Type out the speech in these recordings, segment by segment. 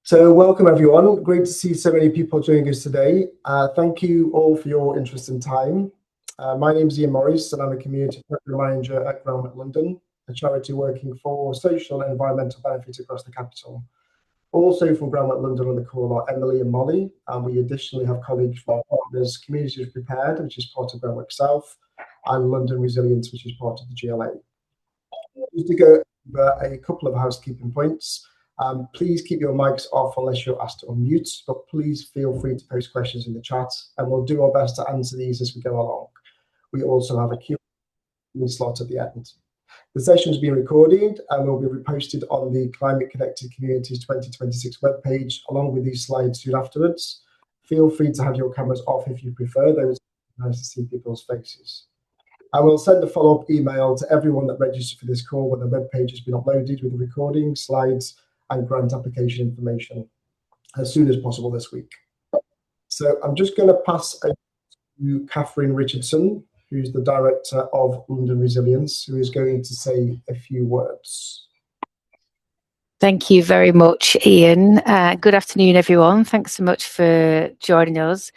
So welcome everyone. Great to see so many people joining us today. Thank you all for your interest and time. My name is Ian Morris and I'm a Community Program Manager at Groundwork London, a charity working for social and environmental benefits across the capital. Also from Groundwork London on the call are Emily and Molly, and we additionally have colleagues from our partners Communities Prepared, which is part of Groundwork South, and London Resilience, which is part of the GLA. Just to go over a couple of housekeeping points. Please keep your mics off unless you're asked to unmute, but please feel free to post questions in the chat and we'll do our best to answer these as we go along. We also have a Q&A slot at the end. The session is being recorded and will be reposted on the Climate Connected Communities 2026 webpage along with these slides soon afterwards. Feel free to have your cameras off if you prefer, though it's nice to see people's faces. I will send a follow-up email to everyone that registered for this call when the webpage has been uploaded with the recording, slides, and grant application information as soon as possible this week. So I'm just going to pass over to Catherine Richardson, who's the Director of London Resilience, who is going to say a few words. Thank you very much, Ian. Good afternoon, everyone. Thanks so much for joining us.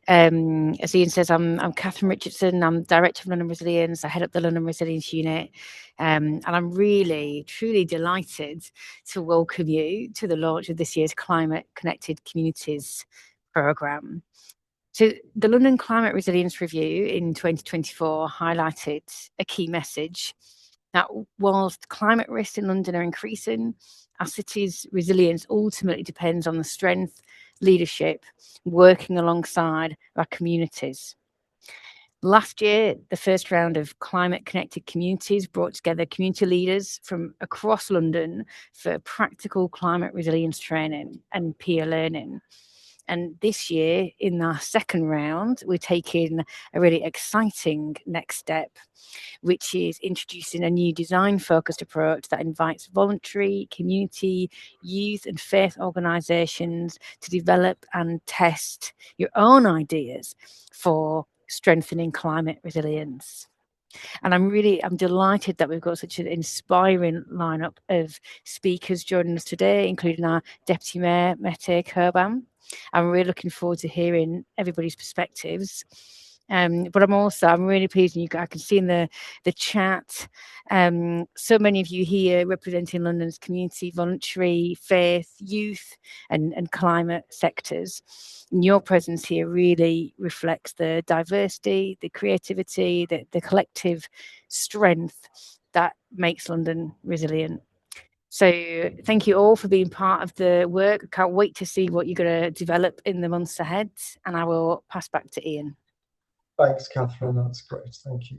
As Ian says, I'm Catherine Richardson. I'm Director of London Resilience. I head up the London Resilience Unit. And I'm really, truly delighted to welcome you to the launch of this year's Climate Connected Communities programme. So the London Climate Resilience Review in 2024 highlighted a key message that whilst climate risks in London are increasing, our city's resilience ultimately depends on the strength, leadership, working alongside our communities. Last year, the first round of Climate Connected Communities brought together community leaders from across London for practical climate resilience training and peer learning. And this year, in our second round, we're taking a really exciting next step, which is introducing a new design-focused approach that invites voluntary, community, youth and faith organisations to develop and test your own ideas for strengthening climate resilience. And I'm delighted that we've got such an inspiring lineup of speakers joining us today, including our Deputy Mayor, Mette Kerban. I'm really looking forward to hearing everybody's perspectives. But I'm really pleased, and I can see in the chat, so many of you here representing London's community, voluntary, faith, youth, and climate sectors. And your presence here really reflects the diversity, the creativity, the collective strength that makes London resilient. So thank you all for being part of the work. I can't wait to see what you're going to develop in the months ahead. And I will pass back to Ian. Thanks, Catherine. That's great. Thank you.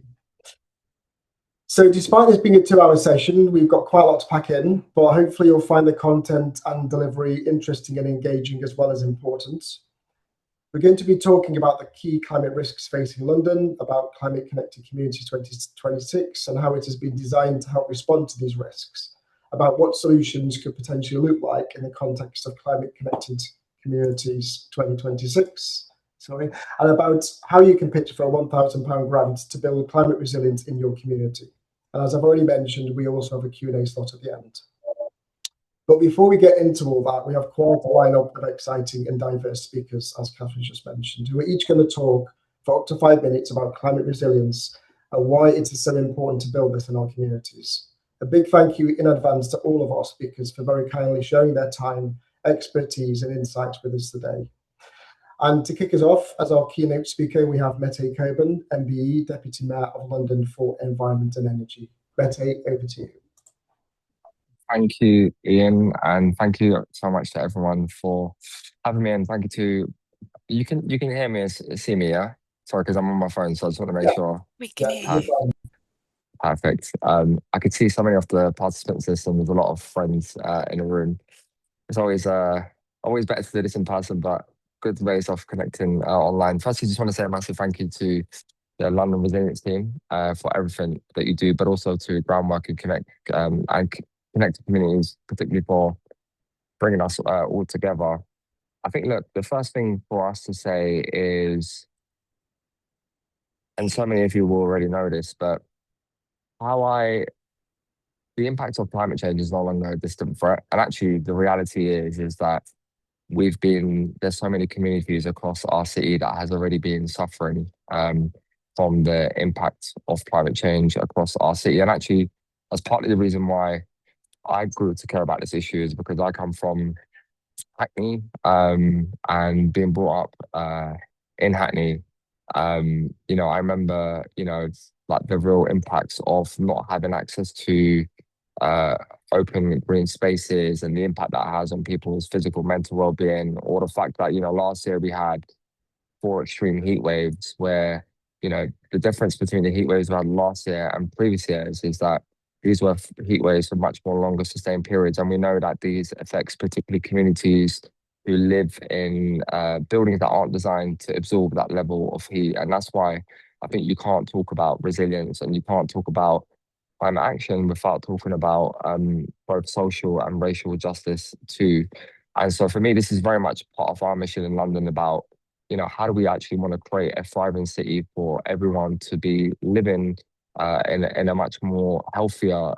So despite this being a 2-hour session, we've got quite a lot to pack in, but hopefully you'll find the content and delivery interesting and engaging as well as important. We're going to be talking about the key climate risks facing London, about Climate Connected Communities 2026 and how it has been designed to help respond to these risks, about what solutions could potentially look like in the context of Climate Connected Communities 2026, and about how you can pitch for a £1,000 grant to build climate resilience in your community. And as I've already mentioned, we also have a Q&A slot at the end. But before we get into all that, we have quite a lineup of exciting and diverse speakers, as Catherine just mentioned, who are each going to talk for up to 5 minutes about climate resilience and why it is so important to build this in our communities. A big thank you in advance to all of our speakers for very kindly sharing their time, expertise and insights with us today. And to kick us off, as our keynote speaker, we have Mette Kerban, MBE, Deputy Mayor of London for Environment and Energy. Mette, over to you. Thank you, Ian, and thank you so much to everyone for having me. And thank you to you can hear me and see me, yeah? Sorry, because I'm on my phone, so I just want to make sure. We can hear you. Perfect. I could see so many of the participants list, and there's a lot of friends in the room. It's always better to do this in person, but good ways of connecting online. Firstly, just want to say a massive thank you to the London Resilience team for everything that you do, but also to Groundwork and Connected Communities, particularly for bringing us all together. I think, look, the first thing for us to say is, and so many of you will already know this, but how I the impact of climate change is no longer a distant threat. And actually, the reality is that there's so many communities across our city that has already been suffering from the impact of climate change across our city. And actually, that's partly the reason why I grew to care about this issue is because I come from Hackney, and being brought up in Hackney, I remember, like the real impacts of not having access to uh, open green spaces and the impact that has on people's physical, mental well-being, or the fact that, last year we had 4 extreme heat waves where, the difference between the heat waves we had last year and previous years is that these were heat waves for much more longer sustained periods. And we know that these affects particularly communities who live in buildings that aren't designed to absorb that level of heat. And that's why I think you can't talk about resilience and you can't talk about climate action without talking about both social and racial justice too. And so for me, this is very much part of our mission in London about, how do we actually want to create a thriving city for everyone to be living in a much more healthier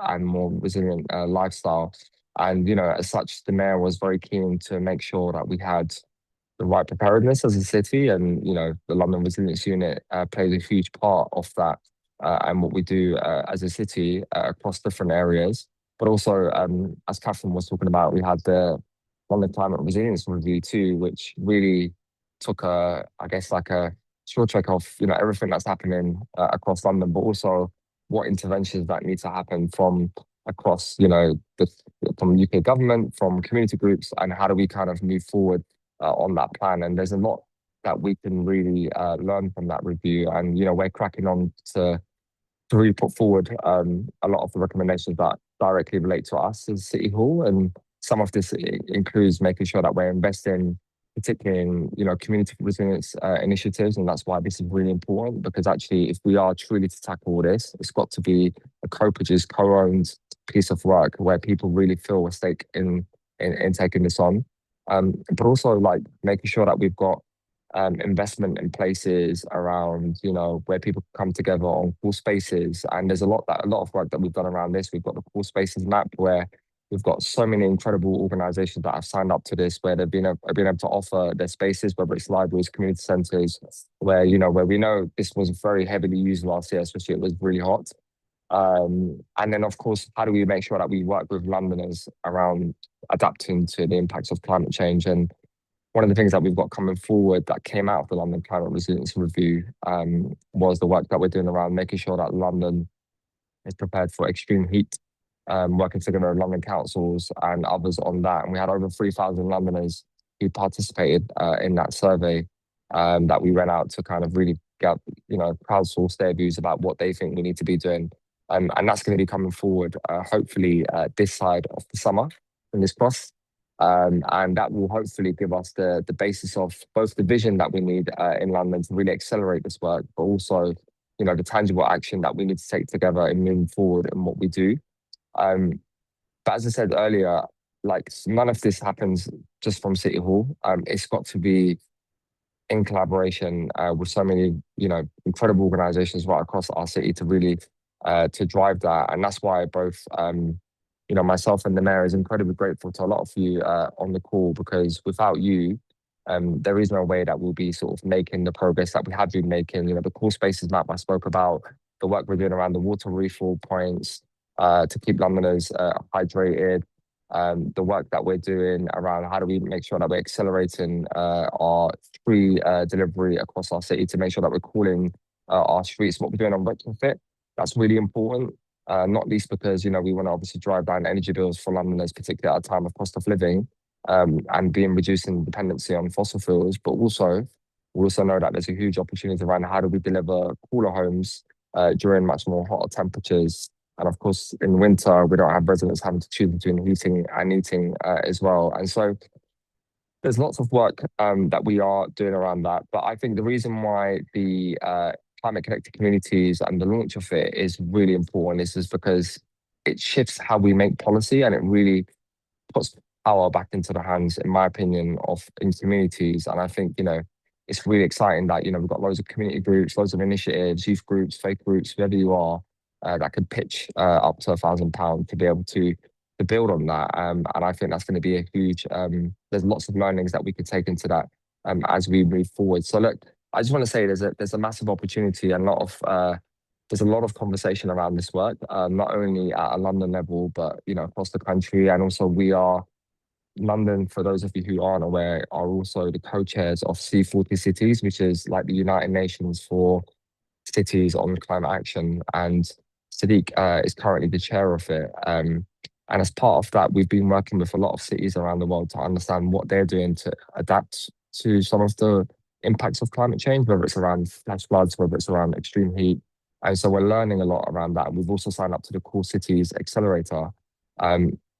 and more resilient lifestyle. And, as such, the mayor was very keen to make sure that we had the right preparedness as a city. And, the London Resilience Unit plays a huge part of that and what we do as a city across different areas. But also, as Catherine was talking about, we had the London Climate Resilience Review too, which really took I guess, like a short check of, everything that's happening across London, but also what interventions that need to happen from across, from UK government, from community groups, and how do we kind of move forward on that plan. And there's a lot that we can really learn from that review. And, we're cracking on to really put forward a lot of the recommendations that directly relate to us as City Hall. And some of this includes making sure that we're investing particularly in, community resilience initiatives. And that's why this is really important, because actually, if we are truly to tackle this, it's got to be a co-produced, co-owned piece of work where people really feel a stake in taking this on. But also like making sure that we've got investment in places around, where people come together on cool spaces. And there's a lot of work that we've done around this. We've got the cool spaces map where we've got so many incredible organizations that have signed up to this, where they've been able to offer their spaces, whether it's libraries, community centers, where we know this was very heavily used last year, especially it was really hot. And then, of course, how do we make sure that we work with Londoners around adapting to the impacts of climate change? And one of the things that we've got coming forward that came out of the London Climate Resilience Review was the work that we're doing around making sure that London is prepared for extreme heat, working together with London councils and others on that. And we had over 3,000 Londoners who participated in that survey that we ran out to kind of really get, crowdsource their views about what they think we need to be doing. And that's going to be coming forward, hopefully, this side of the summer, fingers crossed. And that will hopefully give us the basis of both the vision that we need in London to really accelerate this work, but also, the tangible action that we need to take together in moving forward in what we do. But as I said earlier, like none of this happens just from City Hall. It's got to be in collaboration with so many, incredible organizations right across our city to really to drive that. And that's why both myself and the mayor is incredibly grateful to a lot of you on the call, because without you, there is no way that we'll be sort of making the progress that we have been making. The cool spaces map I spoke about, the work we're doing around the water refill points to keep Londoners hydrated, the work that we're doing around how do we make sure that we're accelerating our free delivery across our city to make sure that we're calling our streets, what we're doing on retrofit. That's really important. Not least because, we want to obviously drive down energy bills for Londoners, particularly at a time of cost of living and reducing dependency on fossil fuels. But also, we also know that there's a huge opportunity around how do we deliver cooler homes during much more hotter temperatures. And of course, in winter, we don't have residents having to choose between heating and eating as well. And so there's lots of work that we are doing around that. But I think the reason why the Climate Connected Communities and the launch of it is really important is because it shifts how we make policy, and it really puts power back into the hands, in my opinion, in communities. And I think, it's really exciting that, we've got loads of community groups, loads of initiatives, youth groups, faith groups, whoever you are, that could pitch up to £1,000 to be able to build on that. And I think that's going to be a huge. There's lots of learnings that we could take into that as we move forward. So look, I just want to say there's a massive opportunity and there's a lot of conversation around this work, not only at a London level, but across the country. And also London, for those of you who aren't aware, are also the co-chairs of C40 Cities, which is like the United Nations for cities on climate action. And Sadiq is currently the chair of it. And as part of that, we've been working with a lot of cities around the world to understand what they're doing to adapt to some of the impacts of climate change, whether it's around flash floods, whether it's around extreme heat. And so we're learning a lot around that. We've also signed up to the Cool Cities Accelerator.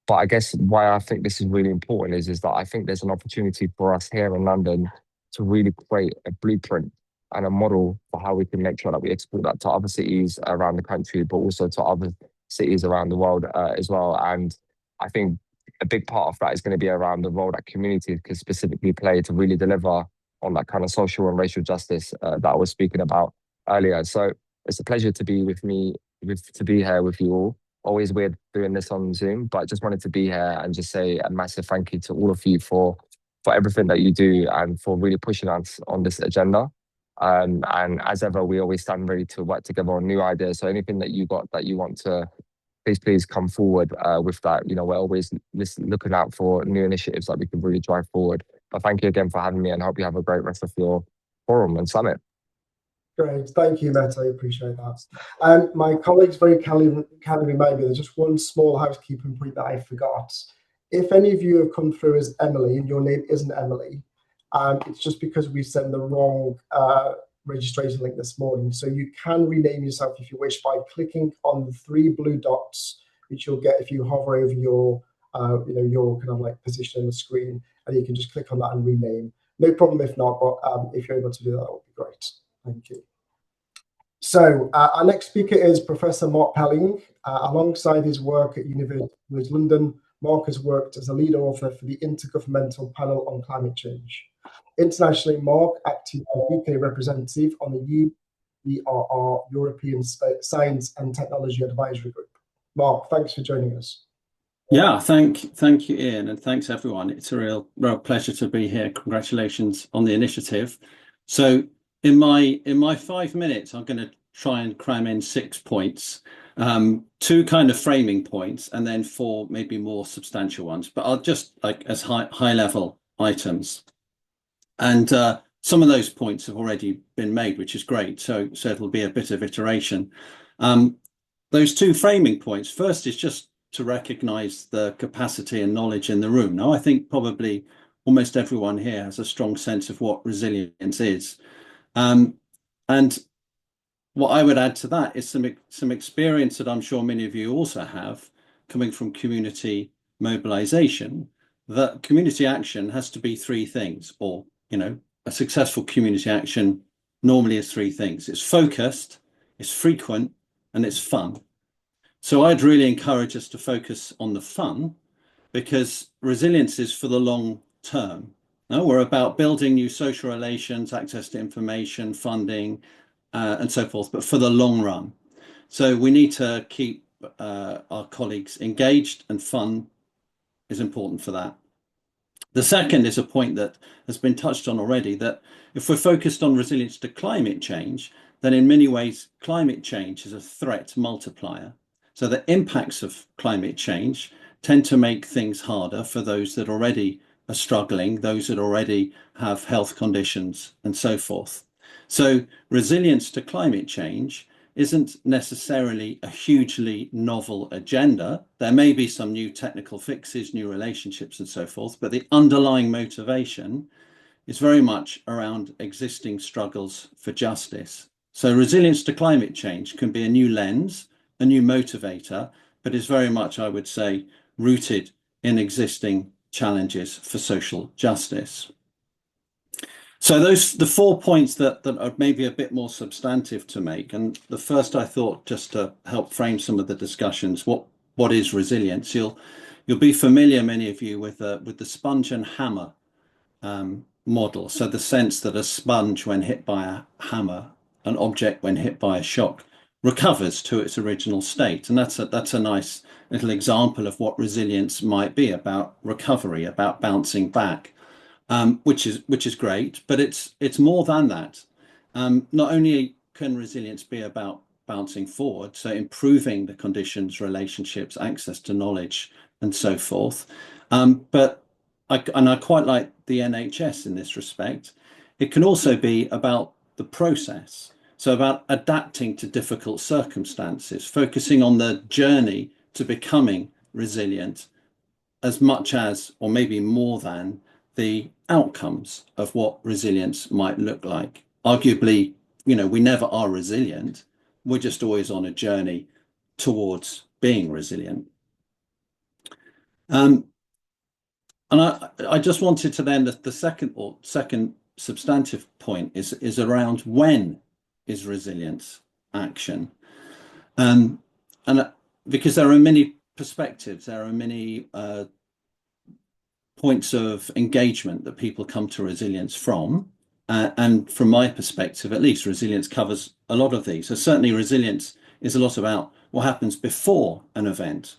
But I guess why I think this is really important is that I think there's an opportunity for us here in London to really create a blueprint and a model for how we can make sure that we export that to other cities around the country, but also to other cities around the world as well. And I think a big part of that is going to be around the role that communities can specifically play to really deliver on that kind of social and racial justice that I was speaking about earlier. So it's a pleasure to be here with you all. Always weird doing this on Zoom, but just wanted to be here and just say a massive thank you to all of you for everything that you do and for really pushing us on this agenda. And as ever, we always stand ready to work together on new ideas. So anything that you got that you want to, please come forward with that. We're always looking out for new initiatives that we can really drive forward. But thank you again for having me, and I hope you have a great rest of your forum and summit. Great, thank you, Matt. I appreciate that. My colleagues very kindly remind me there's just one small housekeeping point that I forgot. If any of you have come through as Emily and your name isn't Emily, it's just because we sent the wrong registration link this morning. So you can rename yourself if you wish by clicking on the 3 blue dots, which you'll get if you hover over your your kind of like position on the screen, and you can just click on that and rename. No problem if not, but if you're able to do that, that would be great. Thank you. So our next speaker is Professor Mark Pelling. Alongside his work at University of London, Mark has worked as a lead author for the Intergovernmental Panel on Climate Change. Internationally, Mark acted as UK representative on the UERR, European Science and Technology Advisory Group. Mark, thanks for joining us. Yeah, thank you, Ian, and thanks everyone. It's a real pleasure to be here. Congratulations on the initiative. So in my 5 minutes, I'm going to try and cram in 6 points, 2 kind of framing points, and then 4 maybe more substantial ones. But I'll just as high level items. And some of those points have already been made, which is great. So it'll be a bit of iteration. Those 2 framing points. First is just to recognise the capacity and knowledge in the room. Now, I think probably almost everyone here has a strong sense of what resilience is. And what I would add to that is some experience that I'm sure many of you also have coming from community mobilization, that community action has to be 3 things, or, a successful community action normally is 3 things. It's focused, it's frequent, and it's fun. So I'd really encourage us to focus on the fun, because resilience is for the long term. No, we're about building new social relations, access to information, funding, and so forth, but for the long run. So we need to keep our colleagues engaged, and fun is important for that. The second is a point that has been touched on already, that if we're focused on resilience to climate change, then in many ways, climate change is a threat multiplier. So the impacts of climate change tend to make things harder for those that already are struggling, those that already have health conditions, and so forth. So resilience to climate change isn't necessarily a hugely novel agenda. There may be some new technical fixes, new relationships, and so forth, but the underlying motivation is very much around existing struggles for justice. So resilience to climate change can be a new lens, a new motivator, but is very much, I would say, rooted in existing challenges for social justice. So the 4 points that are maybe a bit more substantive to make. And the first, I thought, just to help frame some of the discussions, what is resilience? You'll be familiar, many of you, with the sponge and hammer model. So the sense that a sponge, when hit by a hammer, an object when hit by a shock, recovers to its original state. And that's a nice little example of what resilience might be about: recovery, about bouncing back, which is great, but it's more than that. Not only can resilience be about bouncing forward, so improving the conditions, relationships, access to knowledge, and so forth, but I quite like the NHS in this respect. It can also be about the process, so about adapting to difficult circumstances, focusing on the journey to becoming resilient as much as, or maybe more than, the outcomes of what resilience might look like. Arguably, we never are resilient. We're just always on a journey towards being resilient. And I just wanted to then, the second substantive point is around when is resilience action. And because there are many perspectives, there are many points of engagement that people come to resilience from. And from my perspective, at least, resilience covers a lot of these. So certainly resilience is a lot about what happens before an event,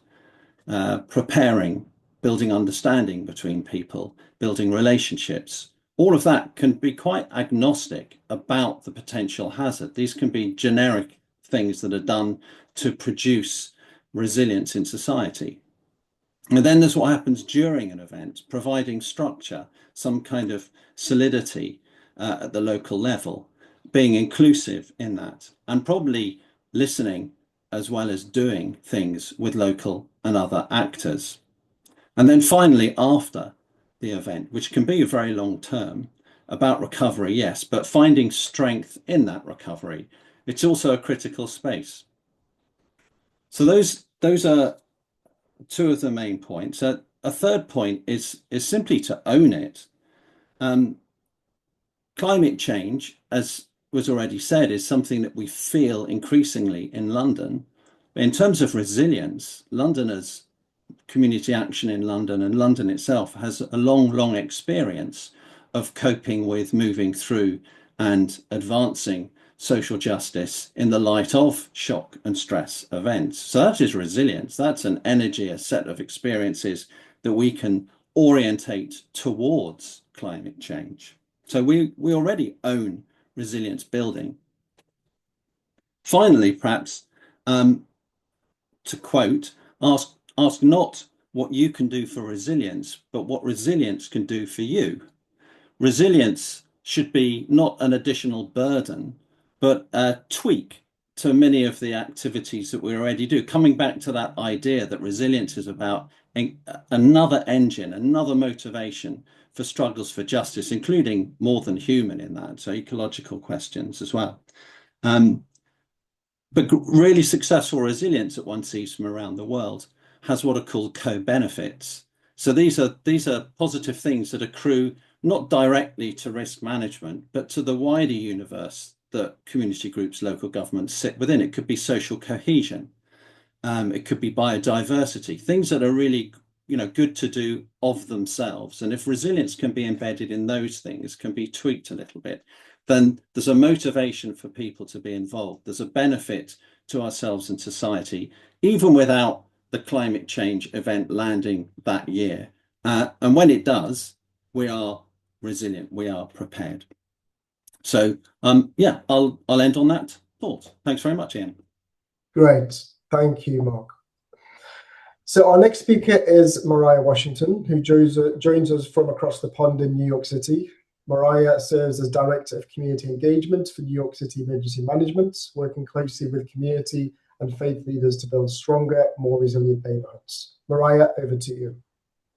preparing, building understanding between people, building relationships. All of that can be quite agnostic about the potential hazard. These can be generic things that are done to produce resilience in society. And then there's what happens during an event, providing structure, some kind of solidity at the local level, being inclusive in that, and probably listening as well as doing things with local and other actors. And then finally, after the event, which can be very long term, about recovery, yes, but finding strength in that recovery. It's also a critical space. So those are two of the main points. A third point is simply to own it. Climate change, as was already said, is something that we feel increasingly in London. But in terms of resilience, Londoners, community action in London and London itself has a long experience of coping with, moving through and advancing social justice in the light of shock and stress events. So that is resilience. That's an energy, a set of experiences that we can orientate towards climate change. So we already own resilience building. Finally, perhaps, to quote, ask not what you can do for resilience, but what resilience can do for you. Resilience should be not an additional burden, but a tweak to many of the activities that we already do. Coming back to that idea that resilience is about another engine, another motivation for struggles for justice, including more than human in that, so ecological questions as well. But really successful resilience that one sees from around the world has what are called co-benefits. So these are positive things that accrue not directly to risk management, but to the wider universe that community groups, local governments sit within. It could be social cohesion. It could be biodiversity, things that are really, good to do of themselves. And if resilience can be embedded in those things, can be tweaked a little bit, then there's a motivation for people to be involved. There's a benefit to ourselves and society, even without the climate change event landing that year. And when it does, we are resilient, we are prepared. So yeah, I'll end on that thought. Thanks very much, Ian. Great, thank you, Mark. So our next speaker is Mariah Washington, who joins us from across the pond in New York City. Mariah serves as Director of Community Engagement for New York City Emergency Management, working closely with community and faith leaders to build stronger, more resilient neighborhoods. Mariah, over to you.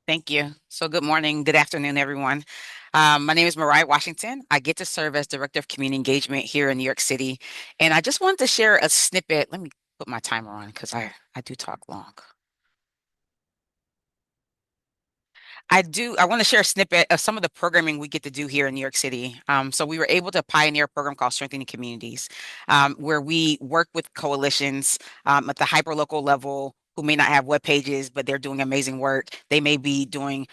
Thank you. So good morning, good afternoon, everyone. My name is Mariah Washington. I get to serve as Director of Community Engagement here in New York City. And I just wanted to share a snippet. Let me put my timer on because I do talk long. I want to share a snippet of some of the programming we get to do here in New York City. So we were able to pioneer a program called Strengthening Communities, where we work with coalitions at the hyperlocal level who may not have web pages, but they're doing amazing work. They may be doing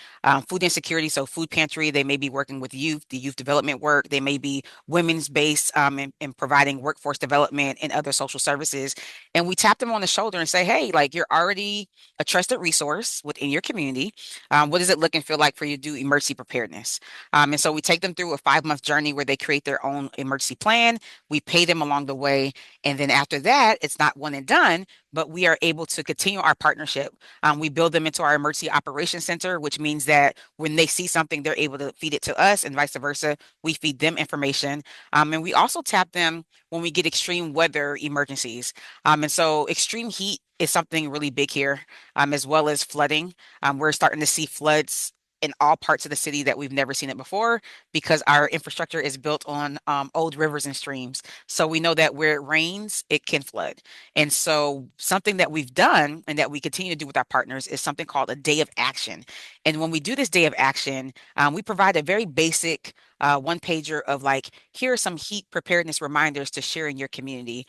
food insecurity, so food pantry. They may be working with youth, the youth development work. They may be women's based in providing workforce development and other social services. And we tap them on the shoulder and say, hey, like you're already a trusted resource within your community. What does it look and feel like for you to do emergency preparedness? And so we take them through a 5-month journey where they create their own emergency plan. We pay them along the way. And then after that, it's not one and done, but we are able to continue our partnership. We build them into our emergency operations center, which means that when they see something, they're able to feed it to us and vice versa. We feed them information. And we also tap them when we get extreme weather emergencies. And so extreme heat is something really big here, as well as flooding. We're starting to see floods in all parts of the city that we've never seen it before because our infrastructure is built on old rivers and streams. So we know that where it rains, it can flood. And so something that we've done and that we continue to do with our partners is something called a day of action. And when we do this day of action, we provide a very basic one pager of like, here are some heat preparedness reminders to share in your community.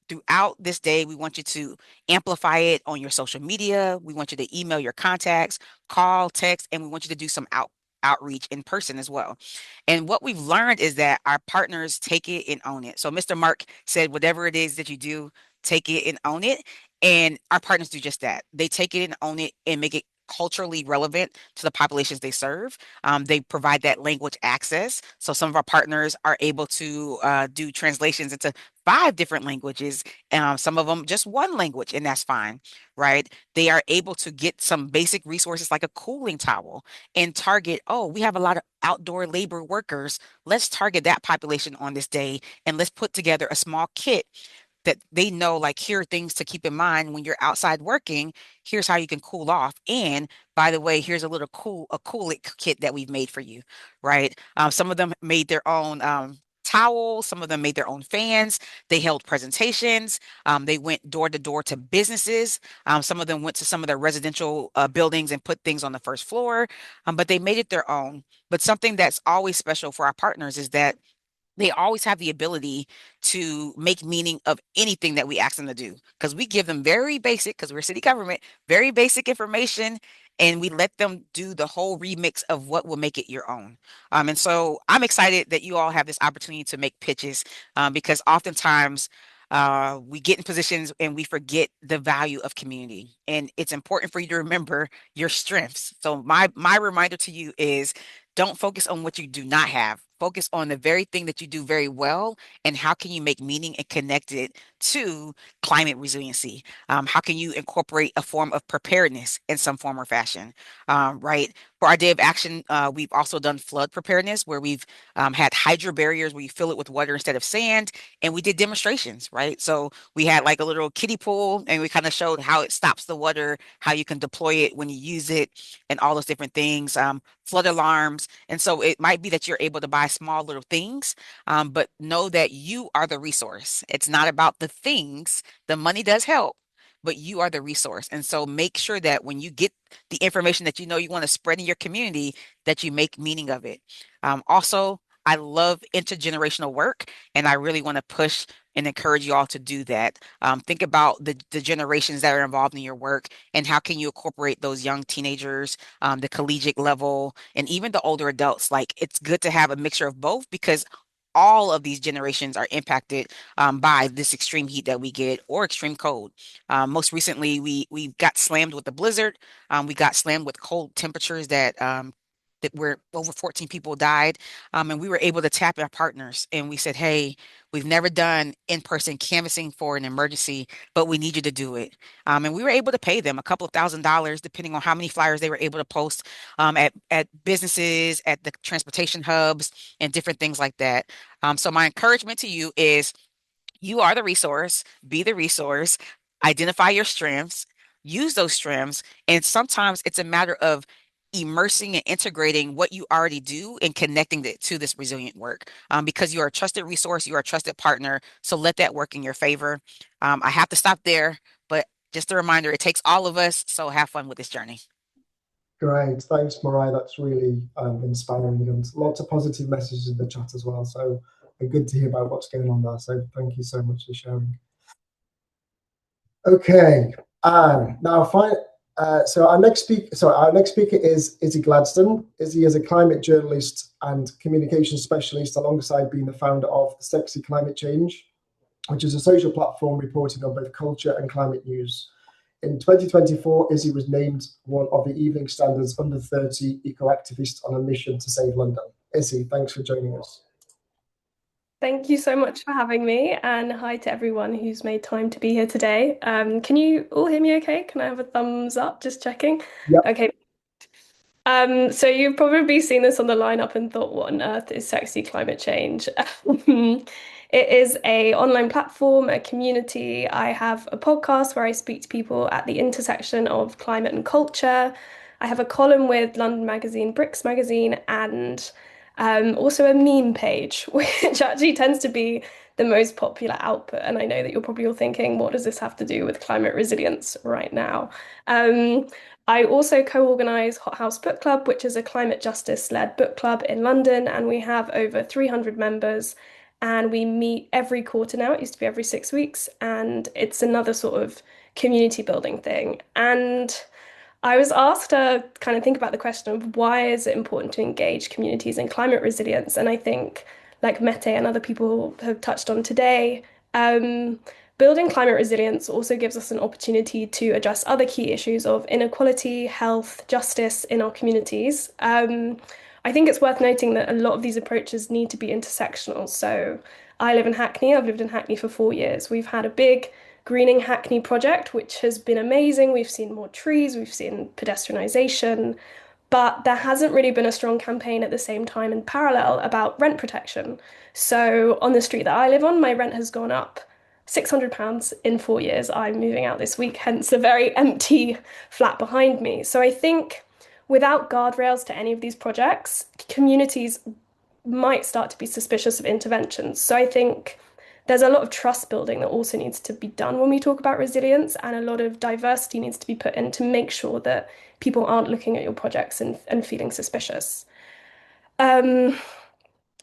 Throughout this day, we want you to amplify it on your social media. We want you to email your contacts, call, text, and we want you to do some outreach in person as well. And what we've learned is that our partners take it and own it. So Mr. Mark said, whatever it is that you do, take it and own it. And our partners do just that. They take it and own it and make it culturally relevant to the populations they serve. They provide that language access. So some of our partners are able to do translations into 5 different languages. Some of them just one language, and that's fine, right? They are able to get some basic resources like a cooling towel and target, oh, we have a lot of outdoor labor workers. Let's target that population on this day, and let's put together a small kit that they know, like, here are things to keep in mind when you're outside working. Here's how you can cool off. And by the way, here's a little cool-it kit that we've made for you, right? Some of them made their own towels. Some of them made their own fans. They held presentations. They went door to door to businesses. Some of them went to some of their residential buildings and put things on the first floor, but they made it their own. But something that's always special for our partners is that they always have the ability to make meaning of anything that we ask them to do, because we give them very basic, because we're city government, very basic information, and we let them do the whole remix of what will make it your own. And so I'm excited that you all have this opportunity to make pitches, because oftentimes we get in positions and we forget the value of community. And it's important for you to remember your strengths. So my reminder to you is, don't focus on what you do not have. Focus on the very thing that you do very well, and how can you make meaning and connect it to climate resiliency? How can you incorporate a form of preparedness in some form or fashion, right? For our day of action, we've also done flood preparedness, where we've had hydro barriers where you fill it with water instead of sand, and we did demonstrations, right? So we had like a little kiddie pool, and we kind of showed how it stops the water, how you can deploy it when you use it, and all those different things. Flood alarms. And so it might be that you're able to buy small little things, but know that you are the resource. It's not about the things. The money does help, but you are the resource. And so make sure that when you get the information that you know you want to spread in your community, that you make meaning of it. Also, I love intergenerational work, and I really want to push and encourage you all to do that. Think about the generations that are involved in your work, and how can you incorporate those young teenagers, the collegiate level, and even the older adults. Like, it's good to have a mixture of both, because all of these generations are impacted by this extreme heat that we get, or extreme cold. Most recently, we got slammed with the blizzard. We got slammed with cold temperatures that where over 14 people died. And we were able to tap our partners, and we said, hey, we've never done in-person canvassing for an emergency, but we need you to do it. And we were able to pay them a couple of $1,000s, depending on how many flyers they were able to post at businesses, at the transportation hubs, and different things like that. So my encouragement to you is, you are the resource, be the resource, identify your strengths, use those strengths, and sometimes it's a matter of immersing and integrating what you already do and connecting it to this resilient work, because you are a trusted resource, you are a trusted partner. So let that work in your favor. I have to stop there, but just a reminder, it takes all of us. So have fun with this journey. Great, thanks, Mariah. That's really inspiring, and lots of positive messages in the chat as well. So good to hear about what's going on there. So thank you so much for sharing. Okay, Now, so our next speaker is Izzy Gladstone. Izzy is a climate journalist and communication specialist, alongside being the founder of Sexy Climate Change, which is a social platform reporting on both culture and climate news. In 2024, Izzy was named one of the Evening Standard's under 30 eco-activists on a mission to save London. Izzy, thanks for joining us. Thank you so much for having me, and hi to everyone who's made time to be here today. Can you all hear me okay? Can I have a thumbs up? Just checking. Yep. Okay. So you've probably seen this on the lineup and thought, what on earth is Sexy Climate Change? It is an online platform, a community. I have a podcast where I speak to people at the intersection of climate and culture. I have a column with London Magazine, Bricks Magazine, and also a meme page, which actually tends to be the most popular output. And I know that you're probably all thinking, what does this have to do with climate resilience right now? I also co-organise Hot House Book Club, which is a climate justice-led book club in London, and we have over 300 members, and we meet every quarter now. It used to be every 6 weeks, and it's another sort of community building thing. And I was asked to kind of think about the question of why is it important to engage communities in climate resilience? And I think, like Mette and other people have touched on today, building climate resilience also gives us an opportunity to address other key issues of inequality, health, justice in our communities. I think it's worth noting that a lot of these approaches need to be intersectional. So I live in Hackney. I've lived in Hackney for 4 years. We've had a big Greening Hackney project, which has been amazing. We've seen more trees, we've seen pedestrianisation, but there hasn't really been a strong campaign at the same time in parallel about rent protection. So on the street that I live on, my rent has gone up £600 in 4 years. I'm moving out this week, hence the very empty flat behind me. So I think without guardrails to any of these projects, communities might start to be suspicious of interventions. So I think there's a lot of trust building that also needs to be done when we talk about resilience, and a lot of diversity needs to be put in to make sure that people aren't looking at your projects and feeling suspicious. I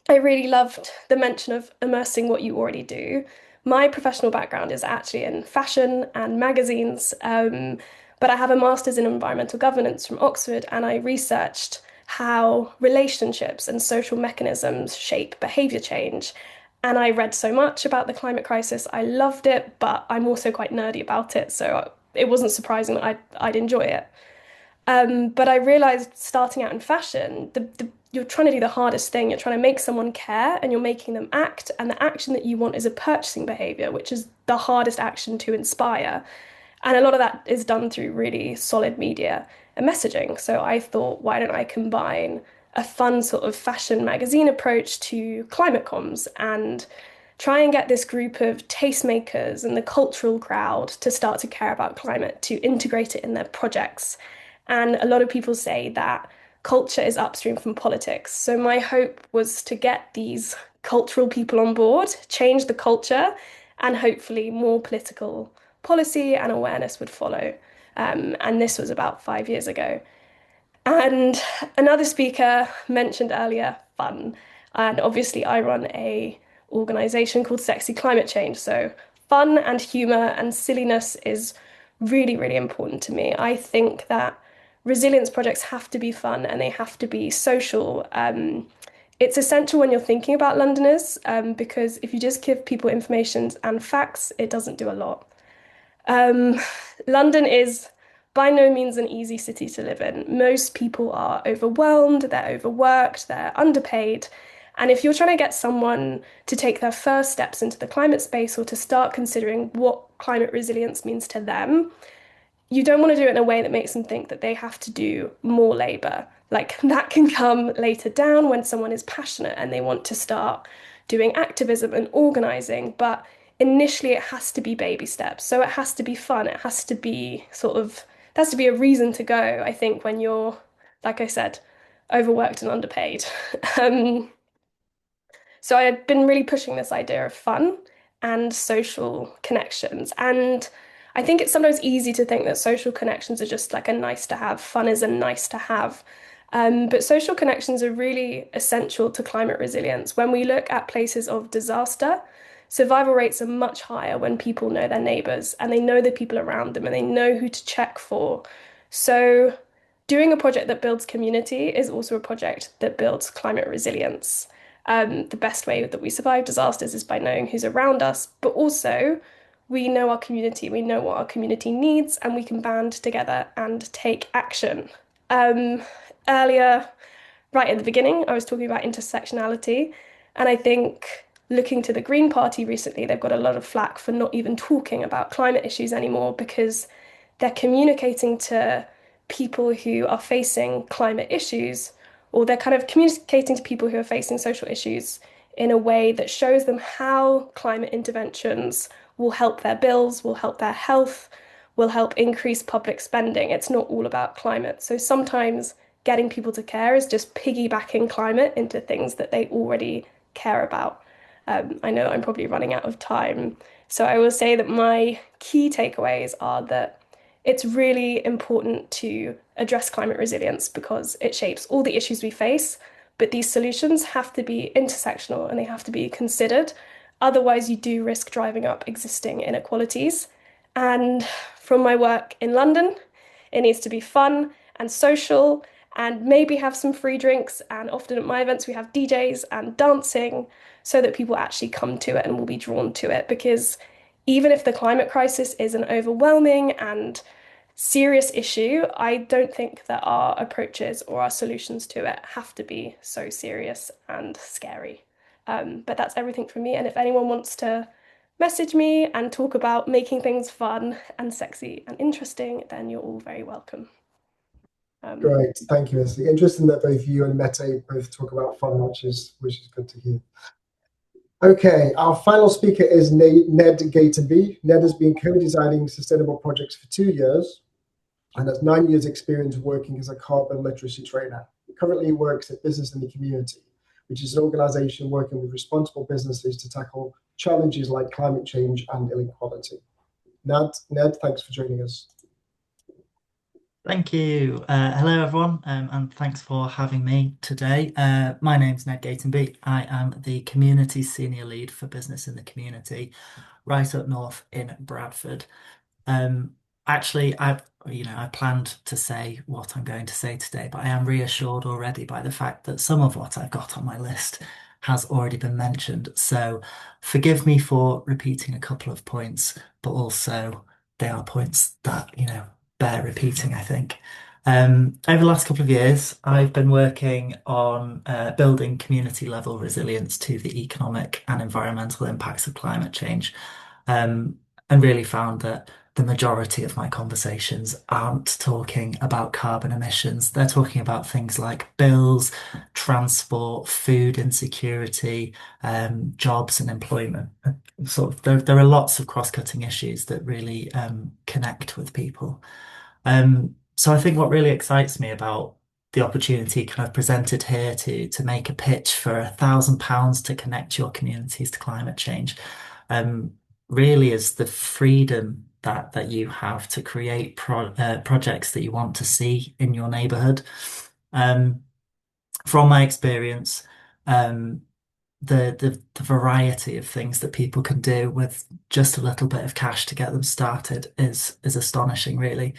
really loved the mention of immersing what you already do. My professional background is actually in fashion and magazines, but I have a master's in environmental governance from Oxford, and I researched how relationships and social mechanisms shape behaviour change. And I read so much about the climate crisis. I loved it, but I'm also quite nerdy about it, so it wasn't surprising that I'd enjoy it. But I realized starting out in fashion, you're trying to do the hardest thing. You're trying to make someone care, and you're making them act. And the action that you want is a purchasing behavior, which is the hardest action to inspire. And a lot of that is done through really solid media and messaging. So I thought, why don't I combine a fun sort of fashion magazine approach to climate comms and try and get this group of tastemakers and the cultural crowd to start to care about climate, to integrate it in their projects. And a lot of people say that culture is upstream from politics. So my hope was to get these cultural people on board, change the culture, and hopefully more political policy and awareness would follow. And this was about 5 years ago. And another speaker mentioned earlier fun. And obviously I run a organization called Sexy Climate Change. So fun and humor and silliness is really, really important to me. I think that resilience projects have to be fun and they have to be social. It's essential when you're thinking about Londoners, because if you just give people information and facts, it doesn't do a lot. London is by no means an easy city to live in. Most people are overwhelmed, they're overworked, they're underpaid. And if you're trying to get someone to take their first steps into the climate space or to start considering what climate resilience means to them, you don't want to do it in a way that makes them think that they have to do more labor. Like that can come later down when someone is passionate and they want to start doing activism and organizing. But initially it has to be baby steps. So it has to be fun. It has to be there has to be a reason to go, I think, when you're, like I said, overworked and underpaid. So I had been really pushing this idea of fun and social connections. And I think it's sometimes easy to think that social connections are just like a nice to have, fun is a nice to have. But social connections are really essential to climate resilience. When we look at places of disaster, survival rates are much higher when people know their neighbours and they know the people around them and they know who to check for. So, doing a project that builds community is also a project that builds climate resilience. The best way that we survive disasters is by knowing who's around us, but also we know our community, we know what our community needs, and we can band together and take action. Earlier, right at the beginning, I was talking about intersectionality, and I think looking to the Green Party recently, they've got a lot of flack for not even talking about climate issues anymore because they're communicating to people who are facing climate issues, or they're kind of communicating to people who are facing social issues in a way that shows them how climate interventions will help their bills, will help their health, will help increase public spending. It's not all about climate. So sometimes getting people to care is just piggybacking climate into things that they already care about. I know I'm probably running out of time. So I will say that my key takeaways are that it's really important to address climate resilience because it shapes all the issues we face, but these solutions have to be intersectional and they have to be considered. Otherwise, you do risk driving up existing inequalities. And from my work in London, it needs to be fun and social and maybe have some free drinks. And often at my events, we have DJs and dancing so that people actually come to it and will be drawn to it. Because even if the climate crisis is an overwhelming and serious issue, I don't think that our approaches or our solutions to it have to be so serious and scary. But that's everything from me. And if anyone wants to message me and talk about making things fun and sexy and interesting, then you're all very welcome. Great, thank you, Esli. Interesting that both you and Mette both talk about fun, which is good to hear. Okay, our final speaker is Ned Gatenby. Ned has been co-designing sustainable projects for 2 years and has 9 years experience working as a carbon literacy trainer. He currently works at Business in the Community, which is an organization working with responsible businesses to tackle challenges like climate change and inequality. Ned, thanks for joining us. Thank you. Hello, everyone, and thanks for having me today. My name's Ned Gatenby. I am the Community Senior Lead for Business in the Community, right up north in Bradford. Actually, I planned to say what I'm going to say today, but I am reassured already by the fact that some of what I've got on my list has already been mentioned. So forgive me for repeating a couple of points, but also they are points that, bear repeating, I think. Over the last couple of years, I've been working on building community level resilience to the economic and environmental impacts of climate change, and really found that the majority of my conversations aren't talking about carbon emissions. They're talking about things like bills, transport, food insecurity, jobs and employment. There are lots of cross-cutting issues that really connect with people. So I think what really excites me about the opportunity kind of presented here to make a pitch for £1,000 to connect your communities to climate change, really is the freedom that you have to create projects that you want to see in your neighborhood. From my experience, the variety of things that people can do with just a little bit of cash to get them started is astonishing, really.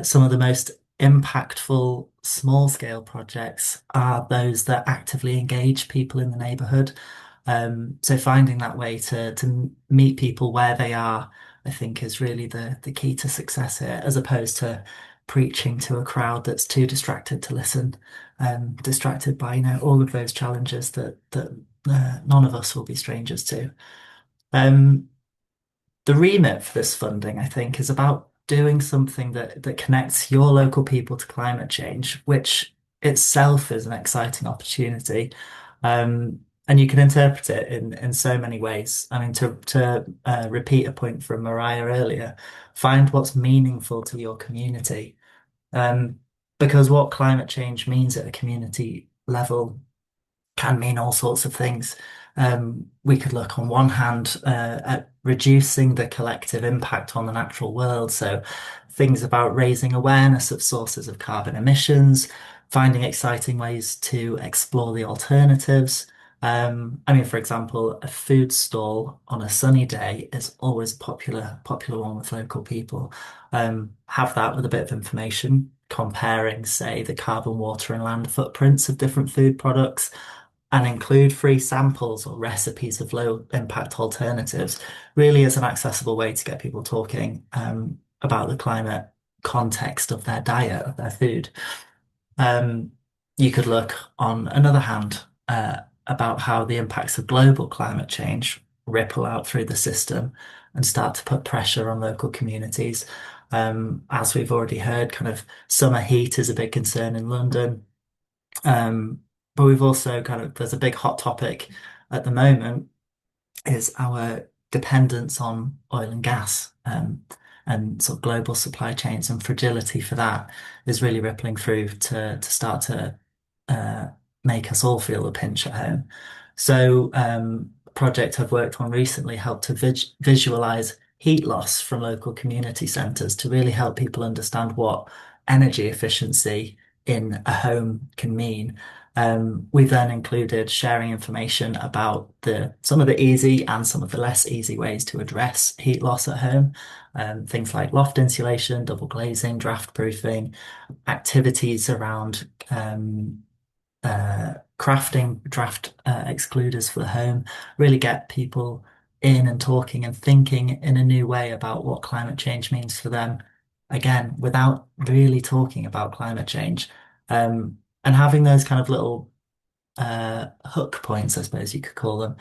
Some of the most impactful small scale projects are those that actively engage people in the neighborhood. So finding that way to meet people where they are, I think, is really the key to success here, as opposed to preaching to a crowd that's too distracted to listen, distracted by all of those challenges that none of us will be strangers to. The remit for this funding, I think, is about doing something that connects your local people to climate change, which itself is an exciting opportunity. And you can interpret it in so many ways. I mean, to repeat a point from Mariah earlier, find what's meaningful to your community. Because what climate change means at a community level can mean all sorts of things. We could look on one hand at reducing the collective impact on the natural world. So things about raising awareness of sources of carbon emissions, finding exciting ways to explore the alternatives. I mean, for example, a food stall on a sunny day is always popular one with local people. Have that with a bit of information comparing, say, the carbon, water, and land footprints of different food products, and include free samples or recipes of low impact alternatives, really is an accessible way to get people talking about the climate context of their diet, of their food. You could look on another hand about how the impacts of global climate change ripple out through the system and start to put pressure on local communities. As we've already heard, kind of summer heat is a big concern in London. But we've also there's a big hot topic at the moment is our dependence on oil and gas, and sort of global supply chains, and fragility for that is really rippling through to start to make us all feel the pinch at home. So a project I've worked on recently helped to visualize heat loss from local community centres to really help people understand what energy efficiency in a home can mean. We've then included sharing information about some of the easy and some of the less easy ways to address heat loss at home. Things like loft insulation, double glazing, draft proofing, activities around crafting draft excluders for the home, really get people in and talking and thinking in a new way about what climate change means for them. Again, without really talking about climate change. And having those kind of little hook points, I suppose you could call them,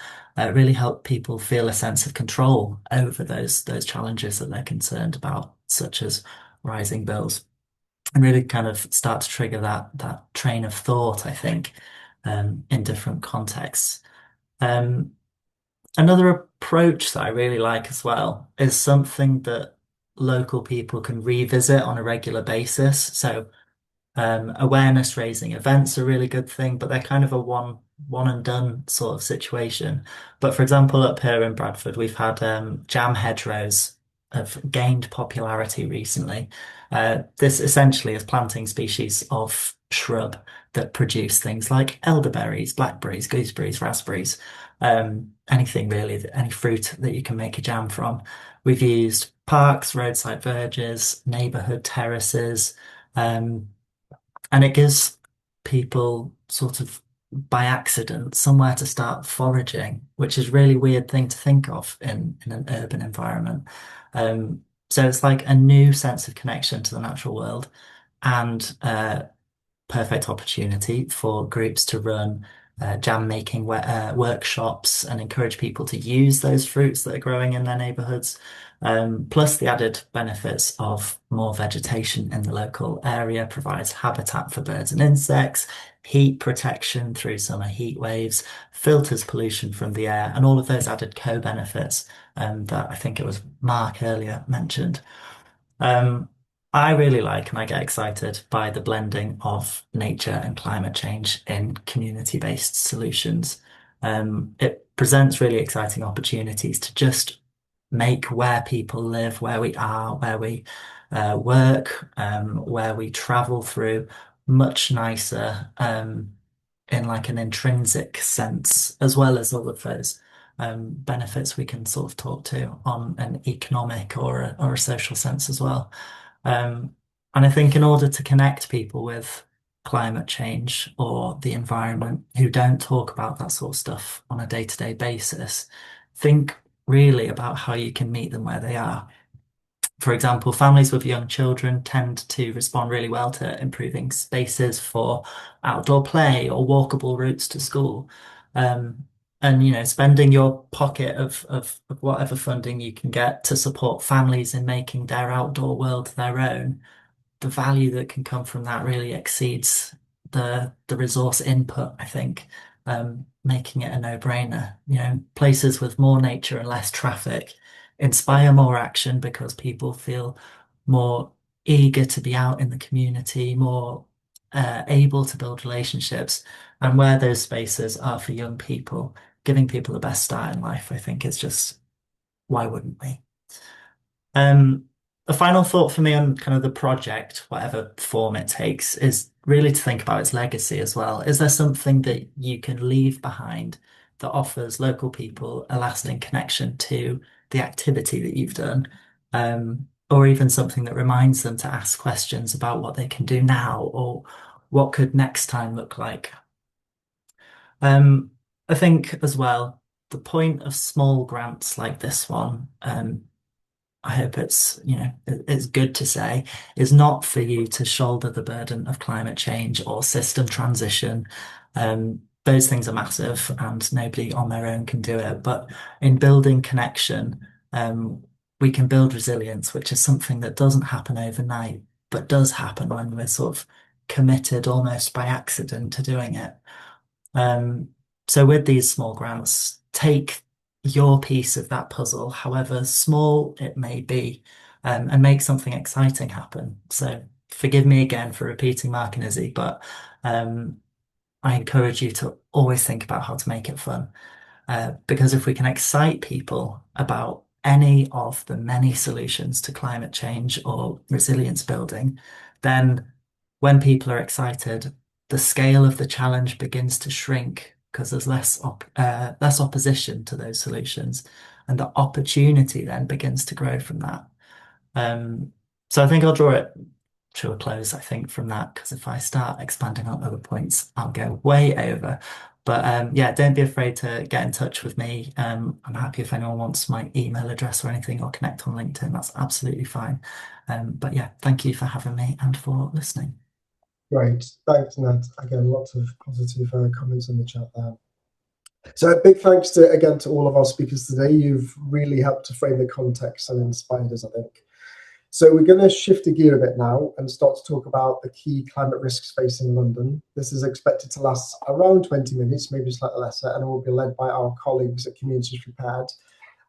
really help people feel a sense of control over those challenges that they're concerned about, such as rising bills, and really kind of start to trigger that train of thought, I think, in different contexts. Another approach that I really like as well is something that local people can revisit on a regular basis. So awareness raising events are a really good thing, but they're kind of a one and done sort of situation. But for example, up here in Bradford, we've had jam hedgerows have gained popularity recently. This essentially is planting species of shrub that produce things like elderberries, blackberries, gooseberries, raspberries, anything really, any fruit that you can make a jam from. We've used parks, roadside verges, neighbourhood terraces, and it gives people sort of by accident somewhere to start foraging, which is a really weird thing to think of in an urban environment. So it's like a new sense of connection to the natural world, and perfect opportunity for groups to run jam making workshops and encourage people to use those fruits that are growing in their neighborhoods. Plus the added benefits of more vegetation in the local area provides habitat for birds and insects, heat protection through summer heat waves, filters pollution from the air, and all of those added co-benefits that I think it was Mark earlier mentioned. I really like and I get excited by the blending of nature and climate change in community-based solutions. It presents really exciting opportunities to just make where people live, where we are, where we work, where we travel through much nicer in like an intrinsic sense, as well as all of those benefits we can sort of talk to on an economic or a social sense as well. And I think in order to connect people with climate change or the environment who don't talk about that sort of stuff on a day-to-day basis, think really about how you can meet them where they are. For example, families with young children tend to respond really well to improving spaces for outdoor play or walkable routes to school. And spending your pocket of whatever funding you can get to support families in making their outdoor world their own, the value that can come from that really exceeds the resource input, I think, making it a no-brainer. Places with more nature and less traffic inspire more action because people feel more eager to be out in the community, more able to build relationships, and where those spaces are for young people, giving people the best start in life, I think is just, why wouldn't we? The final thought for me on kind of the project, whatever form it takes, is really to think about its legacy as well. Is there something that you can leave behind that offers local people a lasting connection to the activity that you've done? Or even something that reminds them to ask questions about what they can do now or what could next time look like? I think as well, the point of small grants like this one, I hope it's good to say, is not for you to shoulder the burden of climate change or system transition. Those things are massive and nobody on their own can do it. But in building connection, we can build resilience, which is something that doesn't happen overnight, but does happen when we're sort of committed almost by accident to doing it. So with these small grants, take your piece of that puzzle, however small it may be, and make something exciting happen. So forgive me again for repeating Mark and Izzy, but I encourage you to always think about how to make it fun. Because if we can excite people about any of the many solutions to climate change or resilience building, then when people are excited, the scale of the challenge begins to shrink because there's less opposition to those solutions, and the opportunity then begins to grow from that. So I think I'll draw it to a close, I think, from that, because if I start expanding on other points, I'll go way over. But yeah, don't be afraid to get in touch with me. I'm happy if anyone wants my email address or anything, or connect on LinkedIn, that's absolutely fine. But yeah, thank you for having me and for listening. Great, thanks, Ned. Again, lots of positive comments in the chat there. So a big thanks again to all of our speakers today. You've really helped to frame the context and inspired us, I think. So we're going to shift the gear a bit now and start to talk about the key climate risks facing London. This is expected to last around 20 minutes, maybe slightly lesser, and it will be led by our colleagues at Communities Prepared.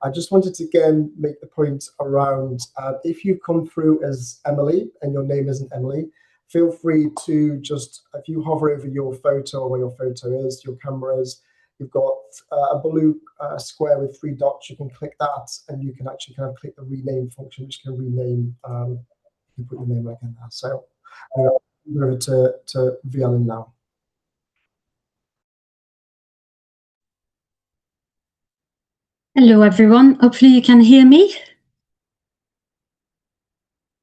I just wanted to again make the point around if you come through as Emily and your name isn't Emily, feel free to just, if you hover over your photo or where your photo is, your camera is, you've got a blue square with 3 dots. You can click that, and you can actually kind of click the rename function, which can rename. You put your name like in there. So over to Vialan now. Hello, everyone. Hopefully you can hear me.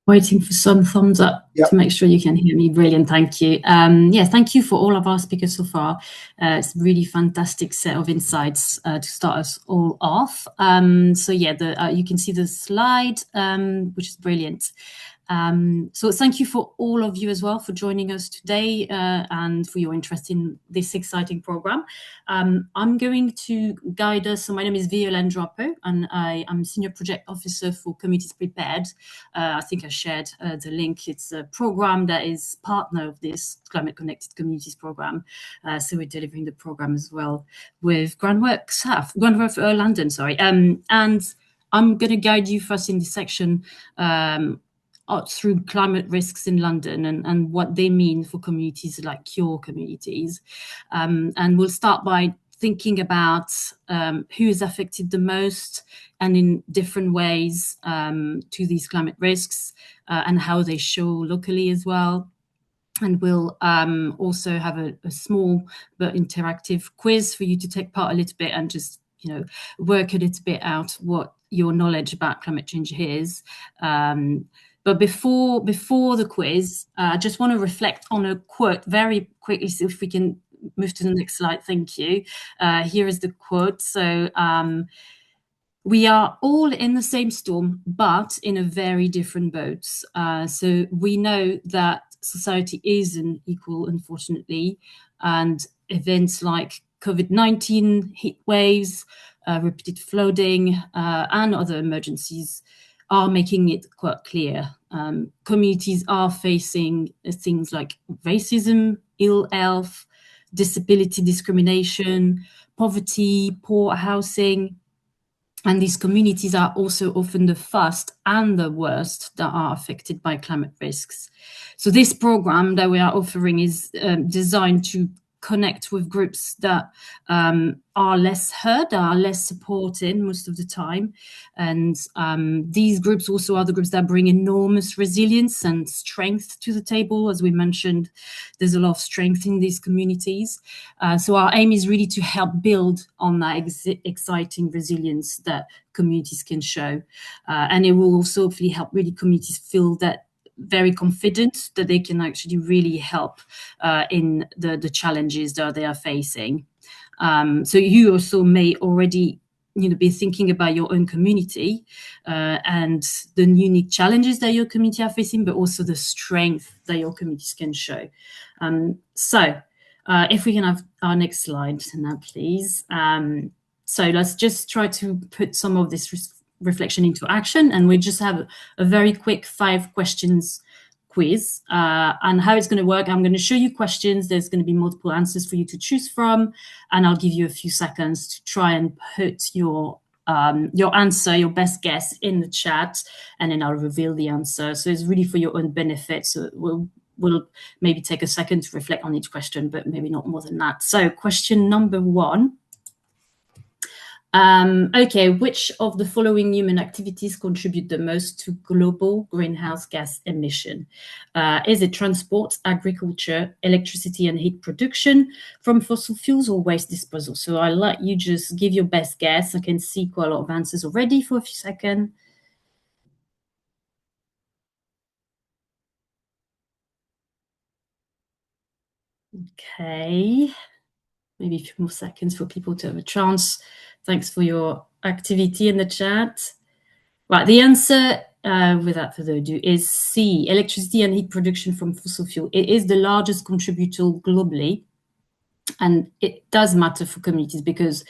Waiting for some thumbs up to make sure you can hear me. Brilliant, thank you. Yeah, thank you for all of our speakers so far. It's a really fantastic set of insights to start us all off. So yeah, you can see the slide, which is brilliant. So thank you for all of you as well for joining us today and for your interest in this exciting program. I'm going to guide us. So my name is Violaine Drapeau, and I am Senior Project Officer for Communities Prepared. I think I shared the link. It's a program that is partner of this Climate Connected Communities program. So we're delivering the program as well with Groundwork London, sorry. And I'm going to guide you first in this section through climate risks in London and what they mean for communities like your communities. And we'll start by thinking about who is affected the most and in different ways to these climate risks and how they show locally as well. And we'll also have a small but interactive quiz for you to take part a little bit and just, work a little bit out what your knowledge about climate change is. But before the quiz, I just want to reflect on a quote very quickly, so if we can move to the next slide, thank you. Here is the quote. So we are all in the same storm, but in a very different boats. So we know that society isn't equal, unfortunately, and events like COVID-19, heat waves, repeated flooding, and other emergencies are making it quite clear. Communities are facing things like racism, ill health, disability discrimination, poverty, poor housing. And these communities are also often the first and the worst that are affected by climate risks. So this program that we are offering is designed to connect with groups that are less heard, are less supported most of the time. And these groups also are the groups that bring enormous resilience and strength to the table. As we mentioned, there's a lot of strength in these communities. So our aim is really to help build on that exciting resilience that communities can show. And it will also hopefully help really communities feel that very confident that they can actually really help in the challenges that they are facing. So you also may already be thinking about your own community and the unique challenges that your community are facing, but also the strength that your communities can show. So if we can have our next slide now, please. So let's just try to put some of this reflection into action, and we just have a very quick 5 questions quiz. And how it's going to work, I'm going to show you questions. There's going to be multiple answers for you to choose from, and I'll give you a few seconds to try and put your answer, your best guess, in the chat, and then I'll reveal the answer. So it's really for your own benefit. So we'll maybe take a second to reflect on each question, but maybe not more than that. So question number 1. Okay, which of the following human activities contribute the most to global greenhouse gas emission? Is it transport, agriculture, electricity and heat production from fossil fuels, or waste disposal? So I'll let you just give your best guess. I can see quite a lot of answers already for a few seconds. Okay, maybe a few more seconds for people to have a chance. Thanks for your activity in the chat. Right, the answer, without further ado, is C, electricity and heat production from fossil fuel. It is the largest contributor globally, and it does matter for communities because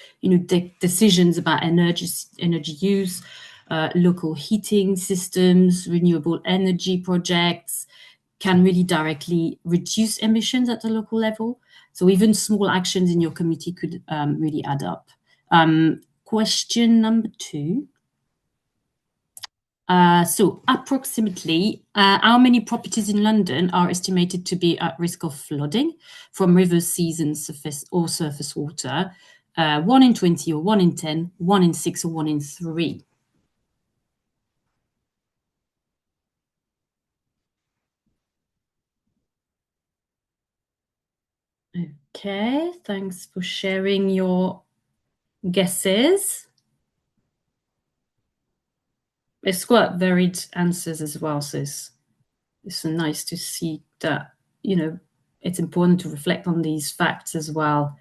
decisions about energy use, local heating systems, renewable energy projects can really directly reduce emissions at the local level. So even small actions in your community could really add up. Question number 2. So approximately how many properties in London are estimated to be at risk of flooding from rivers, seas and surface water? 1 in 20 or 1 in 10, 1 in 6 or 1 in 3? Okay, thanks for sharing your guesses. It's quite varied answers as well, so it's nice to see that, it's important to reflect on these facts as well.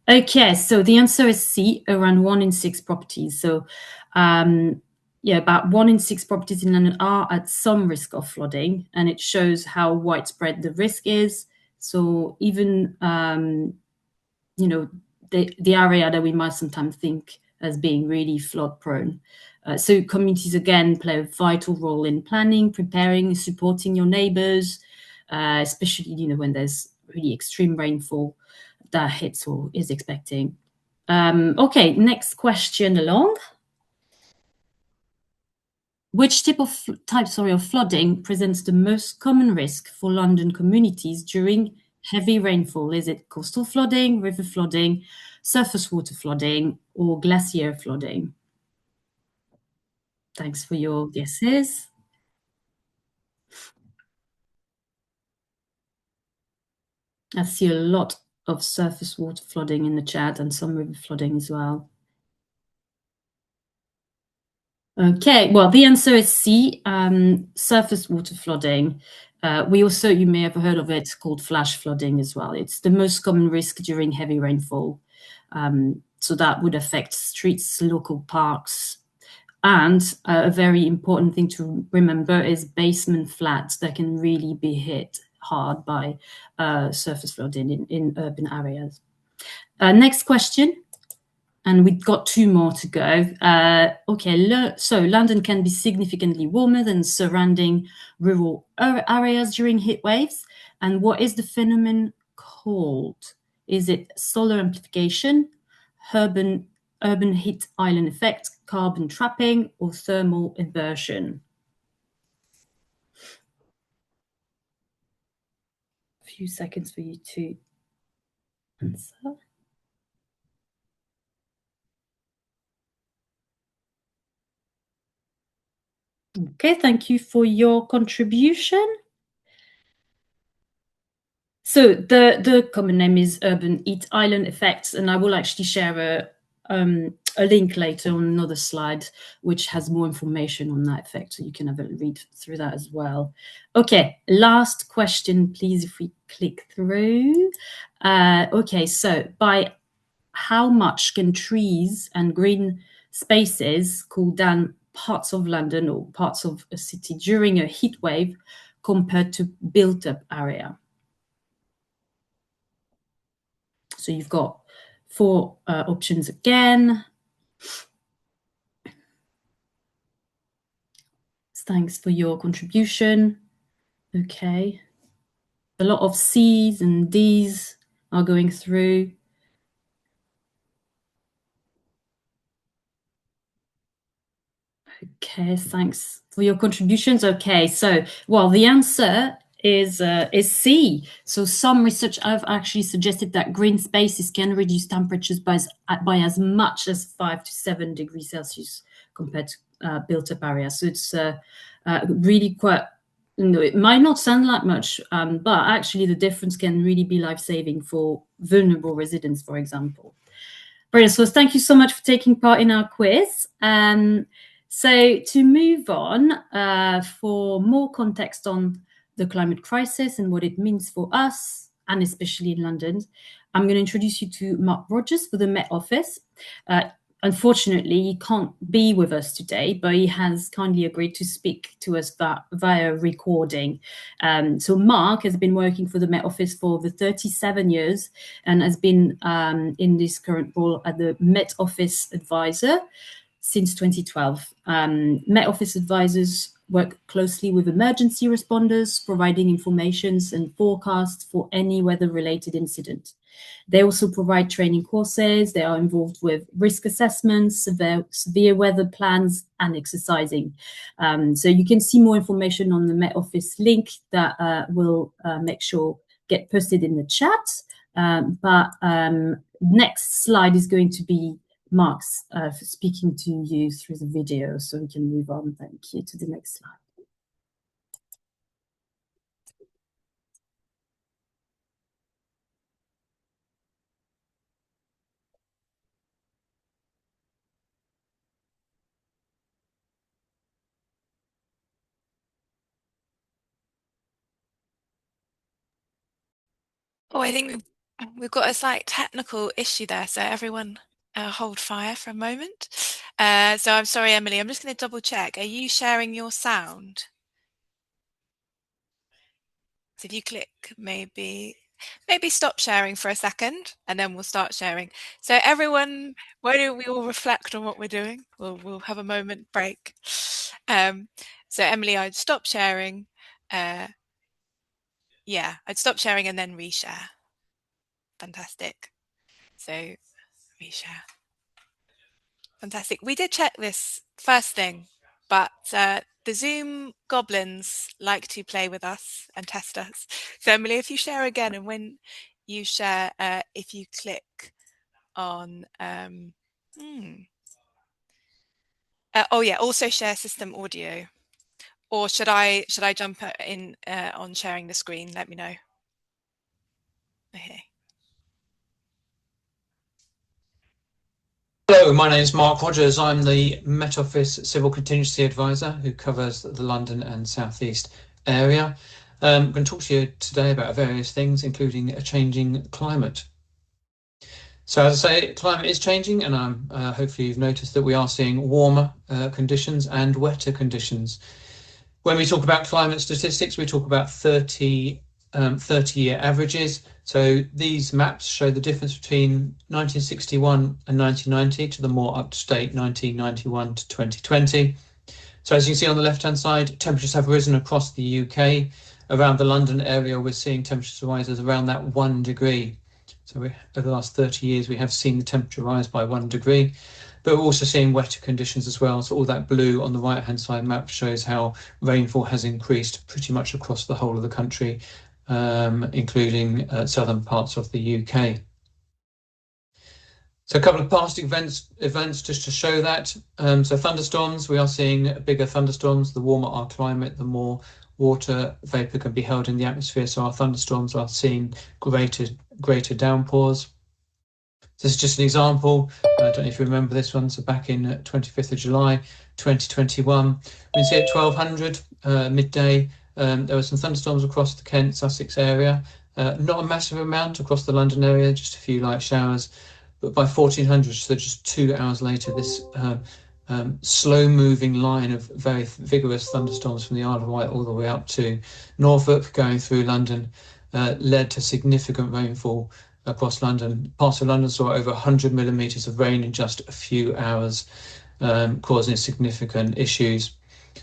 Okay, so the answer is C, around 1 in 6 properties. So, about 1 in 6 properties in London are at some risk of flooding, and it shows how widespread the risk is. So even, the area that we might sometimes think as being really flood prone. So communities, again, play a vital role in planning, preparing, supporting your neighbors, especially, when there's really extreme rainfall that hits or is expecting. Okay, next question along. Which type of flooding presents the most common risk for London communities during heavy rainfall? Is it coastal flooding, river flooding, surface water flooding, or glacier flooding? Thanks for your guesses. I see a lot of surface water flooding in the chat and some river flooding as well. Okay, well, the answer is C, surface water flooding. You may have heard of it, called flash flooding as well. It's the most common risk during heavy rainfall. So that would affect streets, local parks. And a very important thing to remember is basement flats that can really be hit hard by surface flooding in urban areas. Next question. And we've got 2 more to go. So London can be significantly warmer than surrounding rural areas during heat waves. And what is the phenomenon called? Is it solar amplification, urban heat island effect, carbon trapping, or thermal inversion? A few seconds for you to answer. Okay, thank you for your contribution. So the common name is urban heat island effects, and I will actually share a link later on another slide which has more information on that effect, so you can have a read through that as well. Okay, last question, please, if we click through. Okay, so by how much can trees and green spaces cool down parts of London or parts of a city during a heat wave compared to built-up area? So you've got 4 options again. Thanks for your contribution. Okay. A lot of C's and D's are going through. Okay, thanks for your contributions. Okay, so, well, the answer is C. So some research have actually suggested that green spaces can reduce temperatures by as much as 5 to 7 degrees Celsius compared to built-up areas. So it's really quite, it might not sound like much, but actually the difference can really be life-saving for vulnerable residents, for example. Brilliant. So thank you so much for taking part in our quiz. So to move on, for more context on the climate crisis and what it means for us, and especially in London, I'm going to introduce you to Mark Rogers for the Met Office. Unfortunately, he can't be with us today, but he has kindly agreed to speak to us via recording. So Mark has been working for the Met Office for over 37 years and has been in this current role as the Met Office advisor since 2012. Met Office advisors work closely with emergency responders, providing information and forecasts for any weather-related incident. They also provide training courses. They are involved with risk assessments, severe weather plans, and exercising. So you can see more information on the Met Office link that will make sure get posted in the chat. But next slide is going to be Mark's speaking to you through the video, so we can move on. Thank you. To the next slide. Oh, I think we've got a slight technical issue there, so everyone hold fire for a moment. So I'm sorry, Emily, I'm just going to double check. Are you sharing your sound? So if you click maybe stop sharing for a second and then we'll start sharing. So everyone, why don't we all reflect on what we're doing? We'll have a moment break. So Emily, I'd stop sharing. Yeah, I'd stop sharing and then reshare. Fantastic. So reshare. Fantastic. We did check this first thing, but the Zoom goblins like to play with us and test us. So Emily, if you share again, and when you share, if you click on, oh yeah, also share system audio, or should I jump in on sharing the screen? Let me know. Okay. Hello, my name is Mark Rogers. I'm the Met Office Civil Contingency Advisor who covers the London and South East area. I'm going to talk to you today about various things, including a changing climate. So as I say, climate is changing, and hopefully you've noticed that we are seeing warmer conditions and wetter conditions. When we talk about climate statistics, we talk about 30-year averages. So these maps show the difference between 1961 and 1990 to the more up-to-date 1991 to 2020. So as you can see on the left-hand side, temperatures have risen across the UK. Around the London area, we're seeing temperatures rise around that 1 degree. So over the last 30 years, we have seen the temperature rise by 1 degree. But we're also seeing wetter conditions as well. So all that blue on the right-hand side map shows how rainfall has increased pretty much across the whole of the country, including southern parts of the UK. So a couple of past events just to show that. So thunderstorms, we are seeing bigger thunderstorms. The warmer our climate, the more water vapor can be held in the atmosphere. So our thunderstorms are seeing greater downpours. This is just an example. I don't know if you remember this one. So back in 25th of July, 2021, we can see at 1200 midday, there were some thunderstorms across the Kent, Sussex area. Not a massive amount across the London area, just a few light showers. But by 1400, so just 2 hours later, this slow-moving line of very vigorous thunderstorms from the Isle of Wight all the way up to Norfolk, going through London, led to significant rainfall across London. Parts of London saw over 100 millimetres of rain in just a few hours, causing significant issues.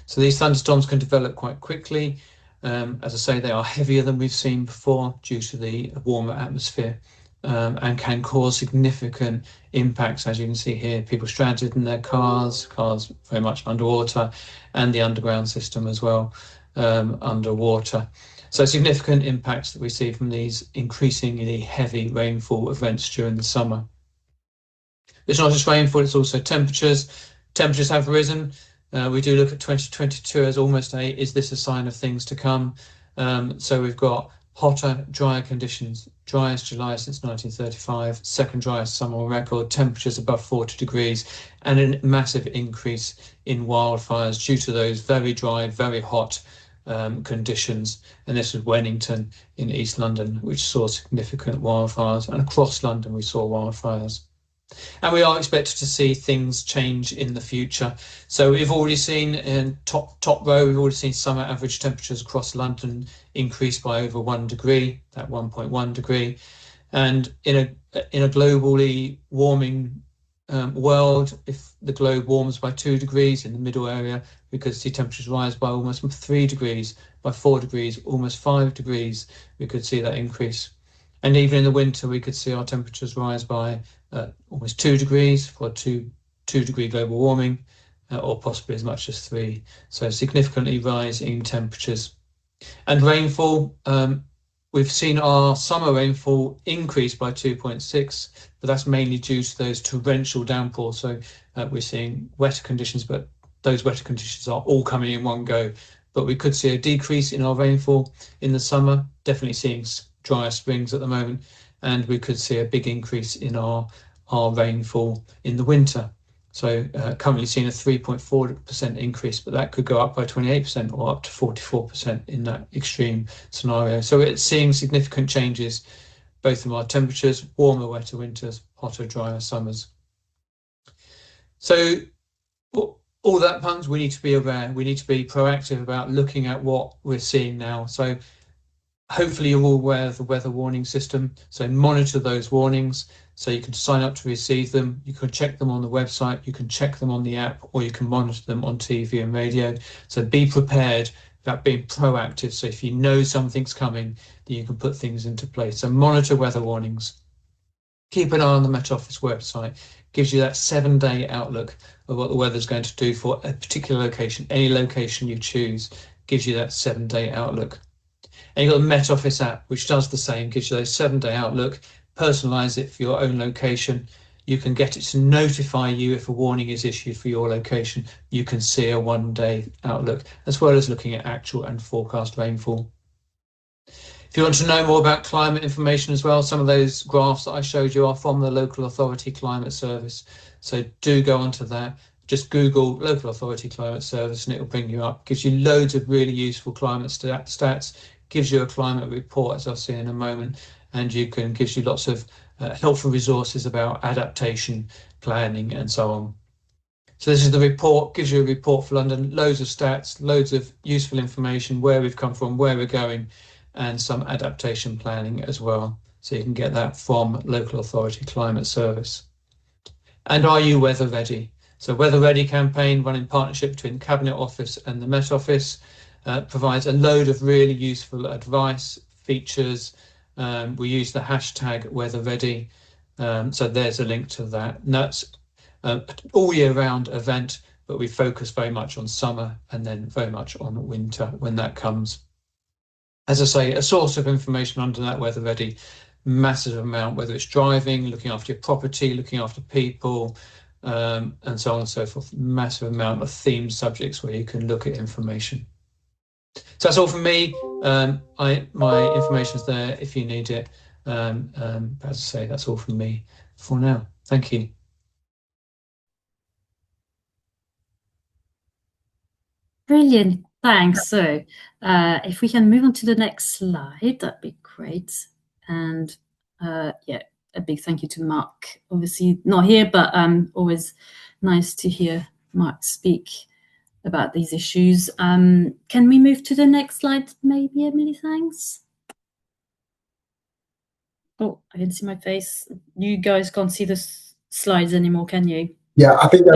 So these thunderstorms can develop quite quickly. As I say, they are heavier than we've seen before due to the warmer atmosphere, and can cause significant impacts. As you can see here, people stranded in their cars very much underwater, and the underground system as well underwater. So significant impacts that we see from these increasingly heavy rainfall events during the summer. It's not just rainfall, it's also temperatures. Temperatures have risen. We do look at 2022 as almost is this a sign of things to come? So we've got hotter, drier conditions, driest July since 1935, second driest summer on record, temperatures above 40 degrees, and a massive increase in wildfires due to those very dry, very hot conditions. And this was Wennington in East London, which saw significant wildfires, and across London we saw wildfires. And we are expected to see things change in the future. So we've already seen in top row, we've already seen summer average temperatures across London increase by over 1 degree, that 1.1 degree. And in a globally warming world, if the globe warms by 2 degrees in the middle area, we could see temperatures rise by almost 3 degrees, by 4 degrees, almost 5 degrees, we could see that increase. And even in the winter, we could see our temperatures rise by almost 2 degrees for 2 degree global warming, or possibly as much as 3. So significantly rising temperatures. And rainfall, we've seen our summer rainfall increase by 2.6, but that's mainly due to those torrential downpours. So we're seeing wetter conditions, but those wetter conditions are all coming in one go. But we could see a decrease in our rainfall in the summer, definitely seeing drier springs at the moment, and we could see a big increase in our rainfall in the winter. So currently seeing a 3.4% increase, but that could go up by 28% or up to 44% in that extreme scenario. So it's seeing significant changes, both in our temperatures, warmer, wetter winters, hotter, drier summers. So all that comes, we need to be aware, we need to be proactive about looking at what we're seeing now. So hopefully you're all aware of the weather warning system. So monitor those warnings. So you can sign up to receive them. You can check them on the website. You can check them on the app, or you can monitor them on TV and radio. So be prepared about being proactive. So if you know something's coming, then you can put things into place. So monitor weather warnings. Keep an eye on the Met Office website. Gives you that 7-day outlook of what the weather's going to do for a particular location. Any location you choose gives you that 7-day outlook. And you've got the Met Office app, which does the same, gives you those 7-day outlook, personalise it for your own location. You can get it to notify you if a warning is issued for your location. You can see a 1-day outlook, as well as looking at actual and forecast rainfall. If you want to know more about climate information as well, some of those graphs that I showed you are from the Local Authority Climate Service. So do go onto that. Just Google Local Authority Climate Service and it will bring you up. Gives you loads of really useful climate stats. Gives you a climate report, as I'll see in a moment, and gives you lots of helpful resources about adaptation, planning, and so on. So this is the report, gives you a report for London, loads of stats, loads of useful information, where we've come from, where we're going, and some adaptation planning as well. So you can get that from Local Authority Climate Service. And are you weather ready? So Weather Ready campaign, run in partnership between the Cabinet Office and the Met Office, provides a load of really useful advice, features. We use the hashtag WeatherReady, so there's a link to that. And that's all year round event, but we focus very much on summer and then very much on winter when that comes. As I say, a source of information under that WeatherReady massive amount, whether it's driving, looking after your property, looking after people, and so on and so forth. Massive amount of themed subjects where you can look at information. So that's all from me. My information's there if you need it. As I say, that's all from me for now. Thank you. Brilliant, thanks. So if we can move on to the next slide, that'd be great. And yeah, a big thank you to Mark. Obviously not here, but always nice to hear Mark speak about these issues. Can we move to the next slide, maybe, Emily? Thanks. Oh, I can see my face. You guys can't see the slides anymore, can you? Yeah, I think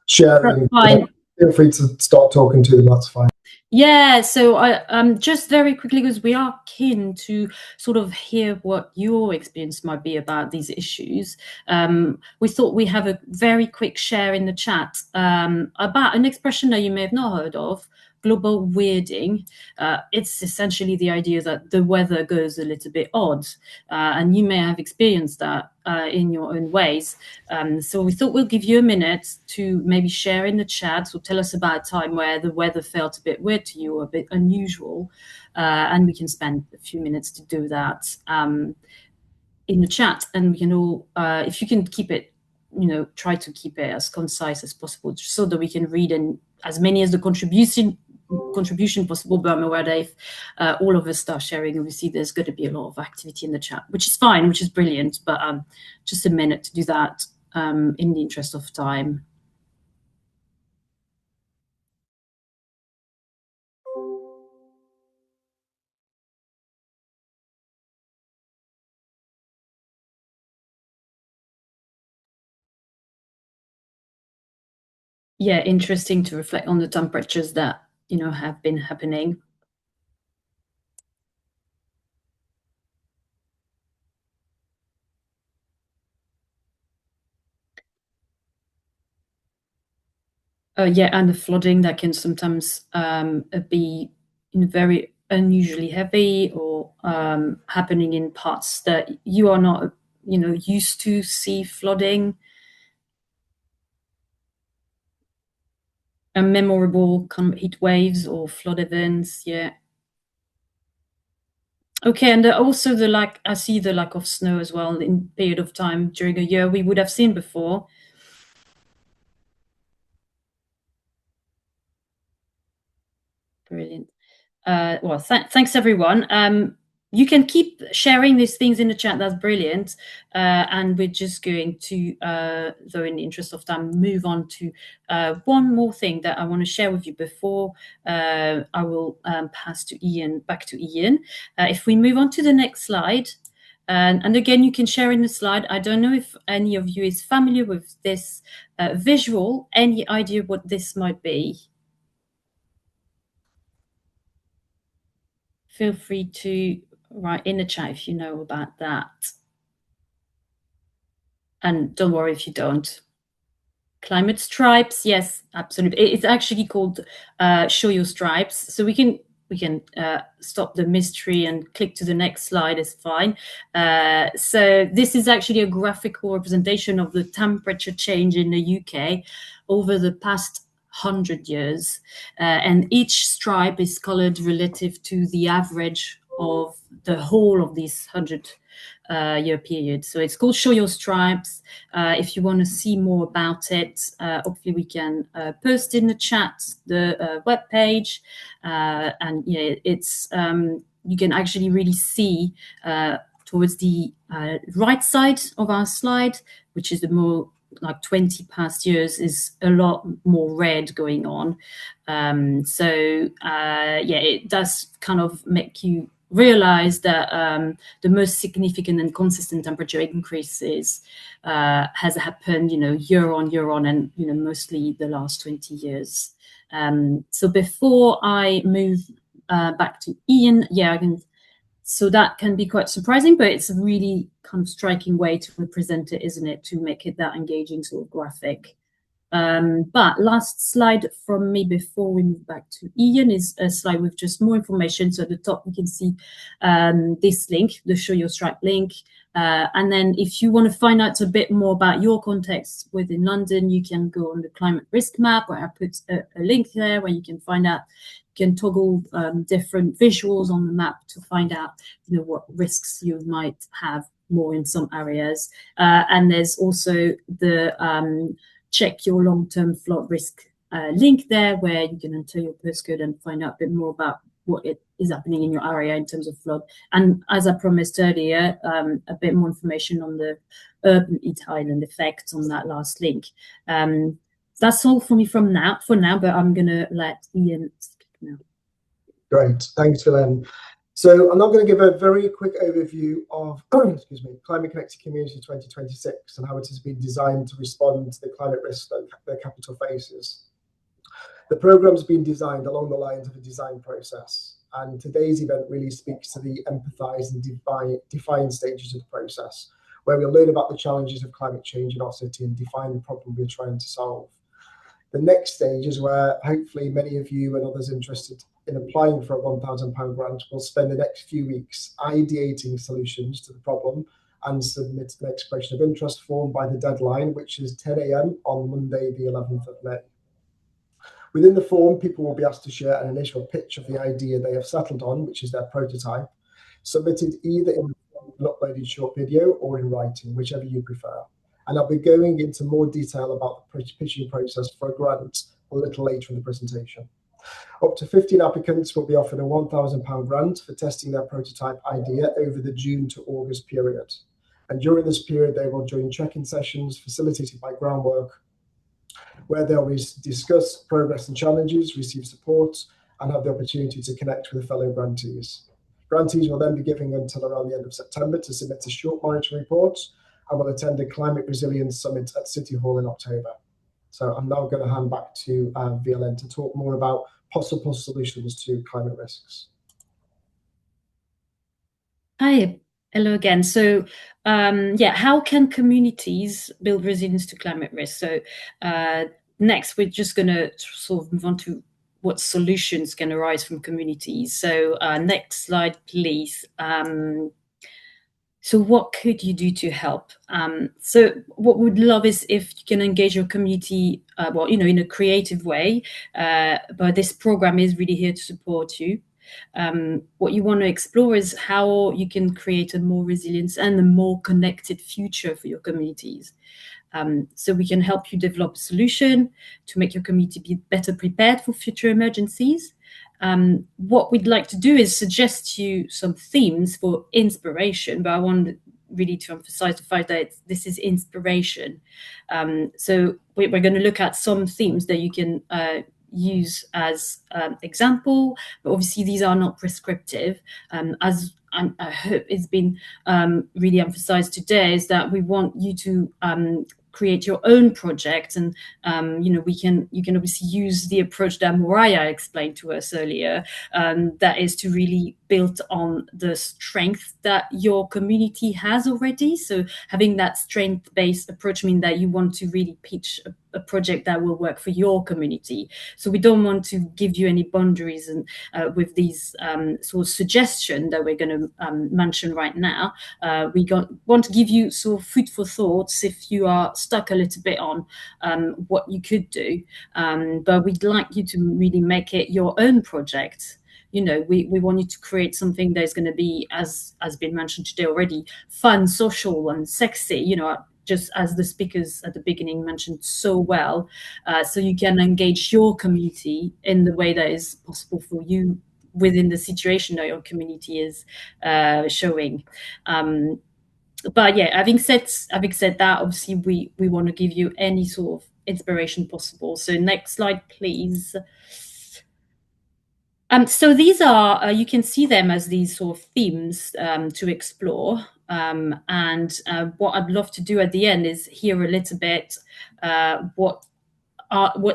sharing. Fine. Feel free to start talking to them. That's fine. Yeah, so I just very quickly, because we are keen to sort of hear what your experience might be about these issues. We thought we have a very quick share in the chat about an expression that you may have not heard of, global weirding. It's essentially the idea that the weather goes a little bit odd, and you may have experienced that in your own ways. So we thought we'll give you a minute to maybe share in the chat, or tell us about a time where the weather felt a bit weird to you or a bit unusual, and we can spend a few minutes to do that in the chat. And we can all, if you can keep it, try to keep it as concise as possible, so that we can read in as many as the contribution possible. But I'm aware that if all of us start sharing, obviously there's going to be a lot of activity in the chat, which is fine, which is brilliant, but just a minute to do that in the interest of time. Yeah, interesting to reflect on the temperatures that have been happening. Yeah, and the flooding that can sometimes be very unusually heavy, or happening in parts that you are not used to see flooding. And memorable kind of heat waves or flood events. Yeah. Okay, and also I see the lack of snow as well in period of time during a year we would have seen before. Brilliant. Well, thanks everyone. You can keep sharing these things in the chat. That's brilliant. And we're just going to, though in the interest of time, move on to one more thing that I want to share with you before I will pass to Ian, back to Ian. If we move on to the next slide, and again, you can share in the slide. I don't know if any of you is familiar with this visual. Any idea what this might be? Feel free to write in the chat if you know about that. And don't worry if you don't. Climate stripes, yes, absolutely. It's actually called Show Your Stripes. So we can stop the mystery and click to the next slide, is fine. So this is actually a graphical representation of the temperature change in the UK over the past 100 years. And each stripe is colored relative to the average of the whole of this 100-year period. So it's called Show Your Stripes. If you want to see more about it, hopefully we can post in the chat the webpage. And yeah, it's you can actually really see towards the right side of our slide, which is the more like 20 past years, is a lot more red going on. So yeah, it does kind of make you realize that the most significant and consistent temperature increases has happened, year on, and mostly the last 20 years. So before I move back to Ian, yeah, so that can be quite surprising, but it's a really kind of striking way to represent it, isn't it? To make it that engaging sort of graphic. But last slide from me before we move back to Ian is a slide with just more information. So at the top, you can see this link, the Show Your Stripe link. And then if you want to find out a bit more about your context within London, you can go on the climate risk map, where I put a link there where you can find out, you can toggle different visuals on the map to find out, you know, what risks you might have more in some areas. And there's also the check your long-term flood risk link there, where you can enter your postcode and find out a bit more about what it is happening in your area in terms of flood. And as I promised earlier, a bit more information on the urban heat island effect on that last link. That's all for me for now, but I'm going to let Ian speak now. Great, thanks, Philen. So I'm now going to give a very quick overview of excuse me, Climate Connected Community 2026 and how it has been designed to respond to the climate risks that the capital faces. The programme has been designed along the lines of a design process, and today's event really speaks to the empathise and define stages of the process, where we'll learn about the challenges of climate change in our city and define the problem we're trying to solve. The next stage is where hopefully many of you and others interested in applying for a £1,000 grant will spend the next few weeks ideating solutions to the problem and submit an expression of interest form by the deadline, which is 10 AM on Monday, the 11th of May. Within the form, people will be asked to share an initial pitch of the idea they have settled on, which is their prototype, submitted either in an uploaded short video or in writing, whichever you prefer. And I'll be going into more detail about the pitching process for a grant a little later in the presentation. Up to 15 applicants will be offered a £1,000 grant for testing their prototype idea over the June to August period. And during this period, they will join check-in sessions facilitated by Groundwork, where they'll discuss progress and challenges, receive support, and have the opportunity to connect with fellow grantees. Grantees will then be given until around the end of September to submit a short monitoring report and will attend a Climate Resilience Summit at City Hall in October. So I'm now going to hand back to Philen to talk more about possible solutions to climate risks. Hi, hello again. So yeah, how can communities build resilience to climate risk? So next, we're just going to sort of move on to what solutions can arise from communities. So next slide, please. So what could you do to help? So what we'd love is if you can engage your community, well, you know, in a creative way, but this program is really here to support you. What you want to explore is how you can create a more resilient and a more connected future for your communities. So we can help you develop a solution to make your community be better prepared for future emergencies. What we'd like to do is suggest you some themes for inspiration, but I want really to emphasize the fact that this is inspiration. So we're going to look at some themes that you can use as example, but obviously these are not prescriptive. As I hope it's been really emphasized today, is that we want you to create your own project, and you know, you can obviously use the approach that Mariah explained to us earlier, that is to really build on the strength that your community has already. So having that strength-based approach means that you want to really pitch a project that will work for your community. So we don't want to give you any boundaries and with these sort of suggestions that we're going to mention right now. We want to give you sort of food for thoughts if you are stuck a little bit on what you could do, but we'd like you to really make it your own project. You know, we want you to create something that is going to be, as has been mentioned today already, fun, social, and sexy, you know, just as the speakers at the beginning mentioned so well, so you can engage your community in the way that is possible for you within the situation that your community is showing. But yeah, having said that, obviously we want to give you any sort of inspiration possible. So next slide, please. So these are, you can see them as these sort of themes to explore. And what I'd love to do at the end is hear a little bit what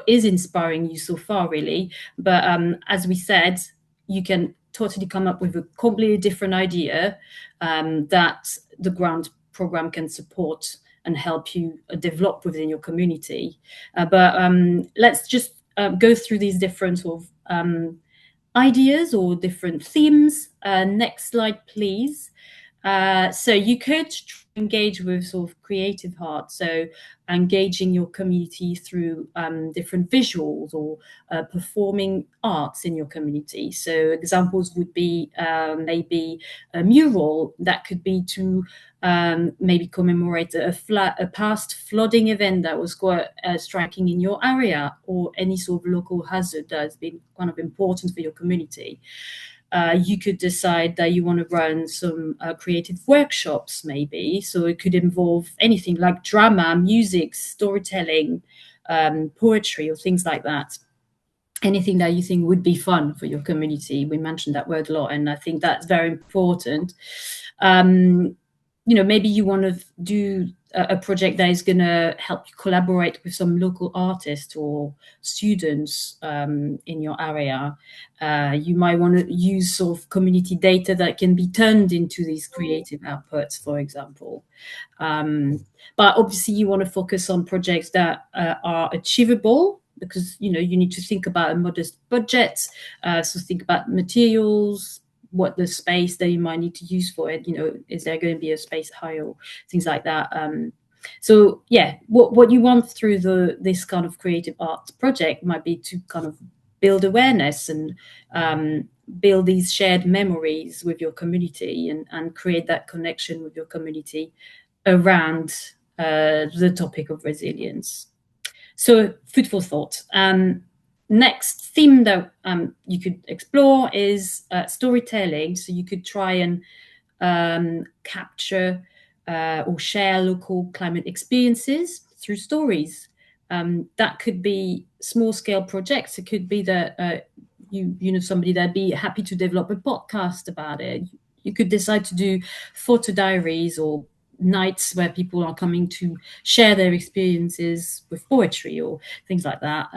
is inspiring you so far, really. But as we said, you can totally come up with a completely different idea that the grant program can support and help you develop within your community. But let's just go through these different sort of ideas or different themes. Next slide, please. So you could engage with sort of creative art, so engaging your community through different visuals or performing arts in your community. So examples would be maybe a mural that could be to maybe commemorate a past flooding event that was quite striking in your area, or any sort of local hazard that has been kind of important for your community. You could decide that you want to run some creative workshops, maybe. So it could involve anything like drama, music, storytelling, poetry, or things like that. Anything that you think would be fun for your community. We mentioned that word a lot, and I think that's very important. You know, maybe you want to do a project that is going to help you collaborate with some local artists or students in your area. You might want to use sort of community data that can be turned into these creative outputs, for example. But obviously you want to focus on projects that are achievable, because, you know, you need to think about a modest budget. So think about materials, what the space that you might need to use for it, you know, is there going to be a space hire, things like that. So yeah, what you want through this kind of creative arts project might be to kind of build awareness and build these shared memories with your community, and create that connection with your community around the topic of resilience. So food for thought. Next theme that you could explore is storytelling. So you could try and capture or share local climate experiences through stories. That could be small-scale projects. It could be that you know somebody that'd be happy to develop a podcast about it. You could decide to do photo diaries or nights where people are coming to share their experiences with poetry or things like that.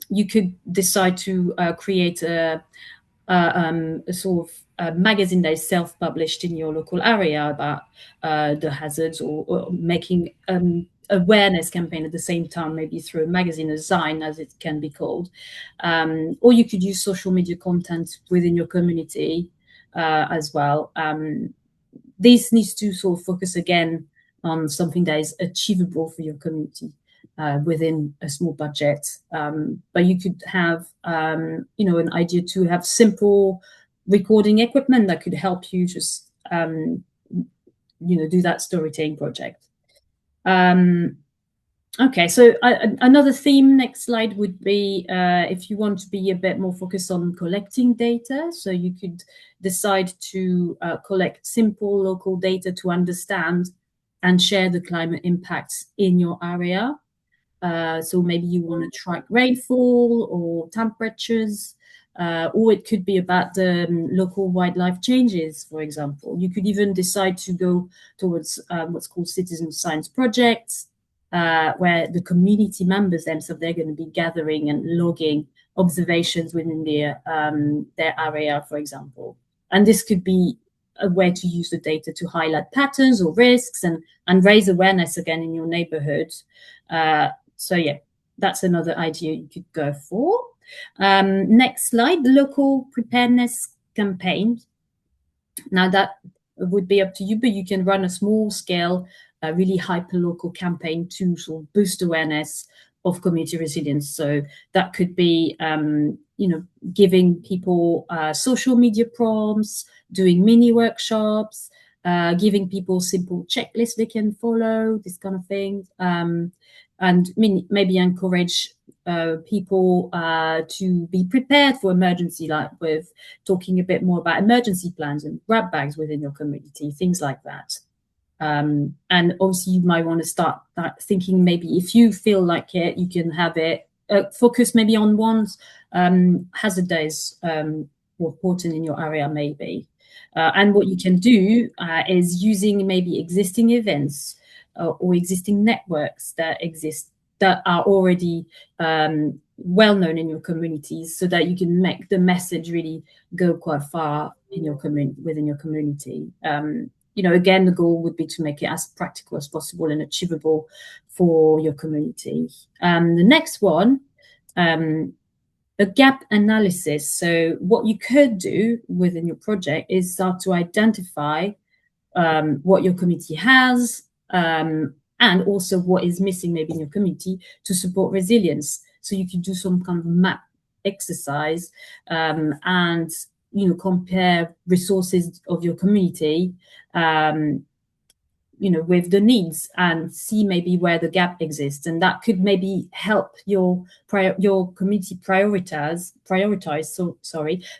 You could decide to create a sort of magazine that is self-published in your local area about the hazards, or making awareness campaign at the same time, maybe through a magazine, a Zine as it can be called. Or you could use social media content within your community as well. This needs to sort of focus again on something that is achievable for your community within a small budget. But you could have, you know, an idea to have simple recording equipment that could help you just, you know, do that storytelling project. Okay, so another theme, next slide, would be if you want to be a bit more focused on collecting data. So you could decide to collect simple local data to understand and share the climate impacts in your area. So maybe you want to track rainfall or temperatures, or it could be about the local wildlife changes, for example. You could even decide to go towards what's called citizen science projects, where the community members themselves, they're going to be gathering and logging observations within their area, for example. And this could be a way to use the data to highlight patterns or risks and raise awareness again in your neighborhood. So yeah, that's another idea you could go for. Next slide, local preparedness campaign. Now that would be up to you, but you can run a small scale, really hyper-local campaign to sort of boost awareness of community resilience. So that could be, you know, giving people social media prompts, doing mini workshops, giving people simple checklists they can follow, this kind of thing, and maybe encourage people to be prepared for emergency, like with talking a bit more about emergency plans and grab bags within your community, things like that. And obviously you might want to start thinking, maybe if you feel like it, you can have it focus maybe on one hazard that is more important in your area, maybe. And what you can do is using maybe existing events or existing networks that exist that are already well known in your communities, so that you can make the message really go quite far in your within your community. you know, again, the goal would be to make it as practical as possible and achievable for your community. The next one, a gap analysis. So what you could do within your project is start to identify what your community has, and also what is missing maybe in your community to support resilience. So you could do some kind of map exercise, and, you know, compare resources of your community, you know, with the needs, and see maybe where the gap exists. And that could maybe help your community prioritize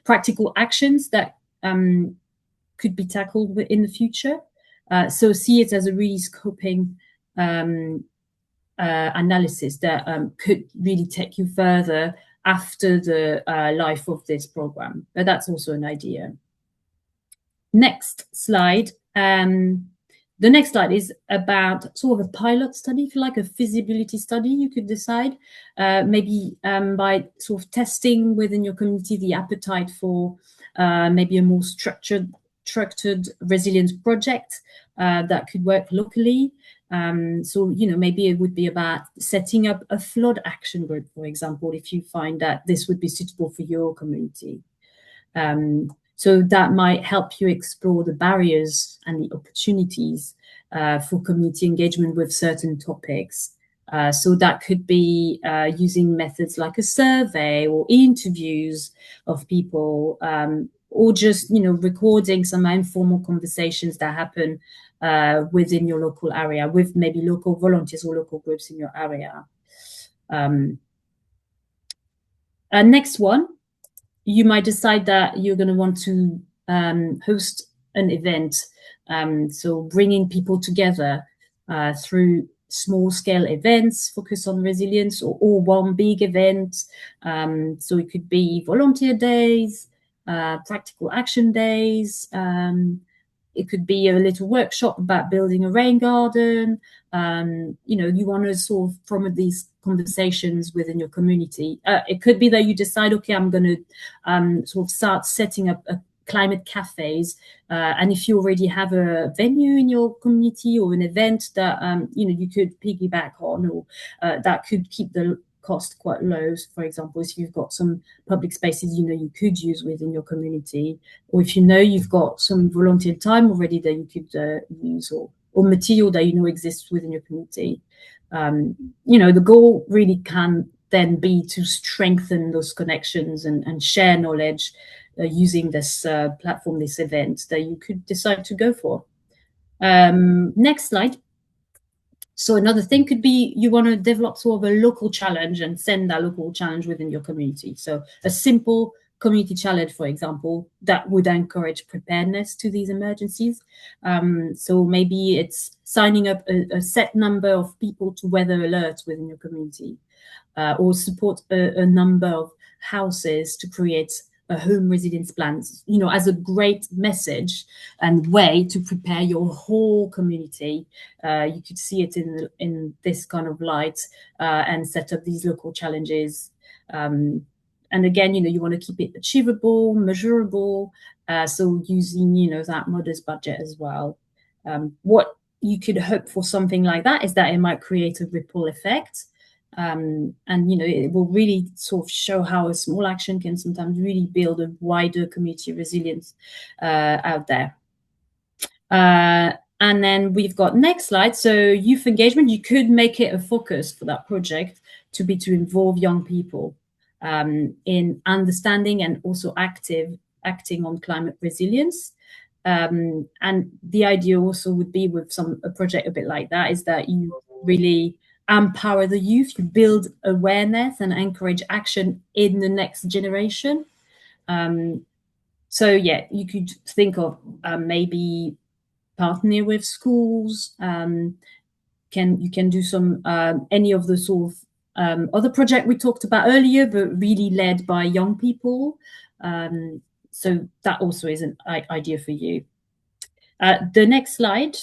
practical actions that could be tackled in the future. So see it as a really scoping analysis that could really take you further after the life of this program. But that's also an idea. Next slide. The next slide is about sort of a pilot study, if you like, a feasibility study. You could decide maybe by sort of testing within your community the appetite for maybe a more structured resilience project that could work locally. So, you know, maybe it would be about setting up a flood action group, for example, if you find that this would be suitable for your community. So that might help you explore the barriers and the opportunities for community engagement with certain topics. So that could be using methods like a survey or interviews of people, or just, you know, recording some informal conversations that happen within your local area with maybe local volunteers or local groups in your area. Next one, you might decide that you're going to want to host an event. So bringing people together through small-scale events focused on resilience, or one big event. So it could be volunteer days, practical action days. It could be a little workshop about building a rain garden. You know, you want to sort of promote these conversations within your community. It could be that you decide, okay, I'm going to sort of start setting up a climate cafes. And if you already have a venue in your community or an event that, you know, you could piggyback on, or that could keep the cost quite low. So for example, if you've got some public spaces, you know, you could use within your community, or if you know you've got some volunteer time already that you could use, or material that you know exists within your community. You know, the goal really can then be to strengthen those connections and share knowledge using this platform, this event that you could decide to go for. Next slide. So another thing could be you want to develop sort of a local challenge and send that local challenge within your community. So a simple community challenge, for example, that would encourage preparedness to these emergencies. So maybe it's signing up a set number of people to weather alerts within your community, or support a number of houses to create a home resilience plan, you know, as a great message and way to prepare your whole community. You could see it in this kind of light, and set up these local challenges. And again, you know, you want to keep it achievable, measurable. So using, you know, that modest budget as well. What you could hope for something like that is that it might create a ripple effect. And, you know, it will really sort of show how a small action can sometimes really build a wider community resilience out there. And then we've got next slide. So youth engagement, you could make it a focus for that project to involve young people in understanding and also acting on climate resilience. And the idea also would be with a project a bit like that is that you really empower the youth, you build awareness and encourage action in the next generation. So yeah, you could think of maybe partner with schools. You can do some any of the sort of other project we talked about earlier, but really led by young people. So that also is an idea for you. The next slide.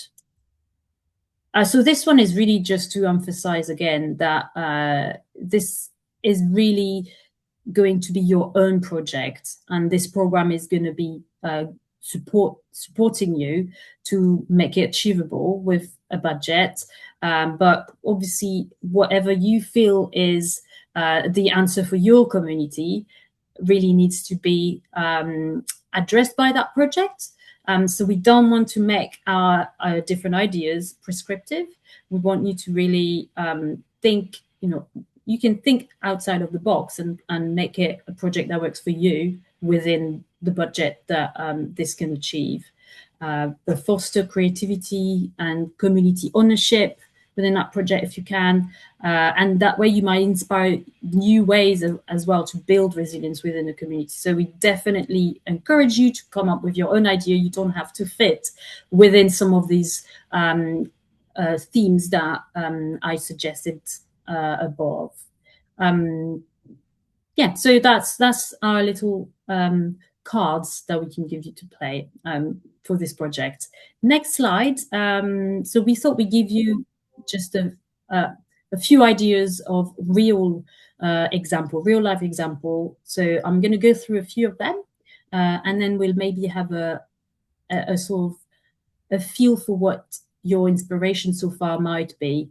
So this one is really just to emphasize again that this is really going to be your own project, and this program is going to be supporting you to make it achievable with a budget. But obviously, whatever you feel is the answer for your community really needs to be addressed by that project. So we don't want to make our different ideas prescriptive. We want you to really think, you can think outside of the box and make it a project that works for you within the budget that this can achieve. Foster creativity and community ownership within that project if you can. And that way you might inspire new ways as well to build resilience within the community. So we definitely encourage you to come up with your own idea. You don't have to fit within some of these themes that I suggested above. Yeah, so that's our little cards that we can give you to play for this project. Next slide. So we thought we'd give you just a few ideas of real life example. So I'm going to go through a few of them, and then we'll maybe have a sort of a feel for what your inspiration so far might be.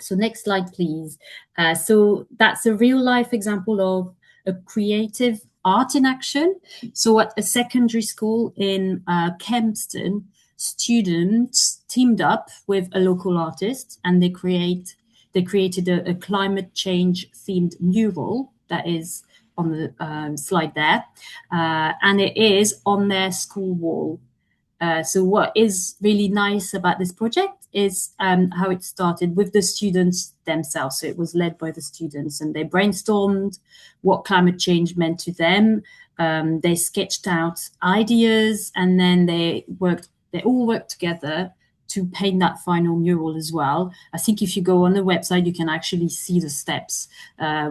So next slide, please. So that's a real life example of a creative art in action. So at a secondary school in Kempston, students teamed up with a local artist, and they created a climate change themed mural that is on the slide there, and it is on their school wall. So what is really nice about this project is how it started with the students themselves. So it was led by the students, and they brainstormed what climate change meant to them. They sketched out ideas, and then they all worked together to paint that final mural as well. I think if you go on the website, you can actually see the steps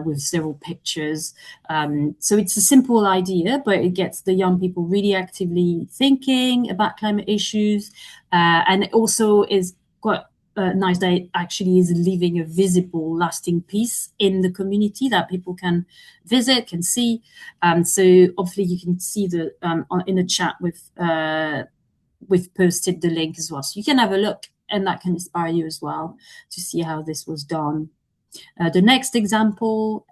with several pictures. So it's a simple idea, but it gets the young people really actively thinking about climate issues. And it also is quite nice that it actually is leaving a visible, lasting piece in the community that people can visit, can see. So hopefully you can see in the chat we've posted the link as well. So you can have a look, and that can inspire you as well to see how this was done. The next example,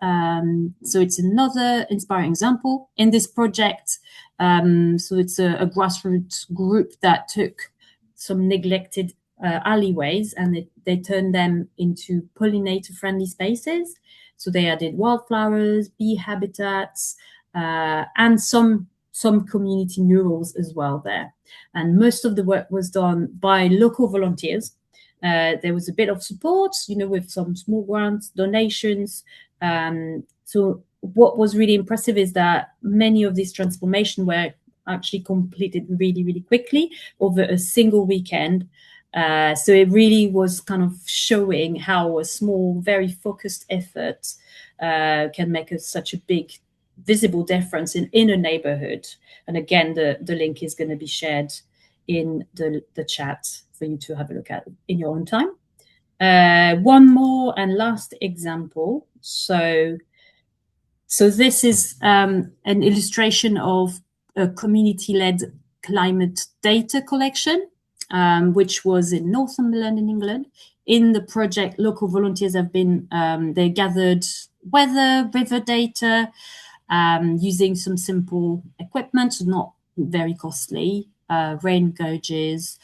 so it's another inspiring example in this project. So it's a grassroots group that took some neglected alleyways, and they turned them into pollinator-friendly spaces. So they added wildflowers, bee habitats, and some community murals as well there. And most of the work was done by local volunteers. There was a bit of support, with some small grants, donations. So what was really impressive is that many of these transformations were actually completed really, really quickly over a single weekend. So it really was kind of showing how a small, very focused effort can make such a big visible difference in a neighborhood. And again, the link is going to be shared in the chat for you to have a look at in your own time. One more and last example. So this is an illustration of a community-led climate data collection, which was in Northumberland in England. In the project, local volunteers have been, they gathered weather, river data, using some simple equipment, not very costly, rain gauges,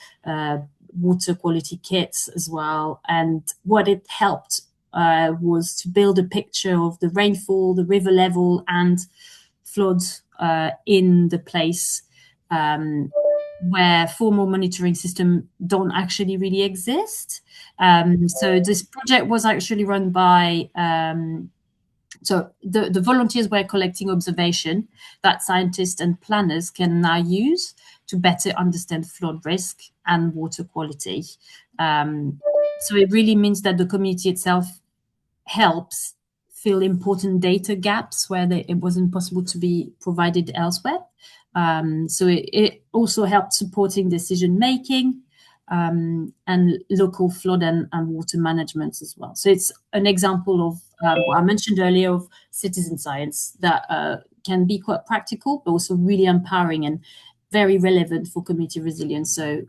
water quality kits as well. And what it helped was to build a picture of the rainfall, the river level, and floods in the place where formal monitoring systems don't actually really exist. So this project was actually run by so the volunteers were collecting observation that scientists and planners can now use to better understand flood risk and water quality. So it really means that the community itself helps fill important data gaps where it wasn't possible to be provided elsewhere. So it also helped supporting decision making and local flood and water management as well. So it's an example of what I mentioned earlier of citizen science that can be quite practical, but also really empowering and very relevant for community resilience. So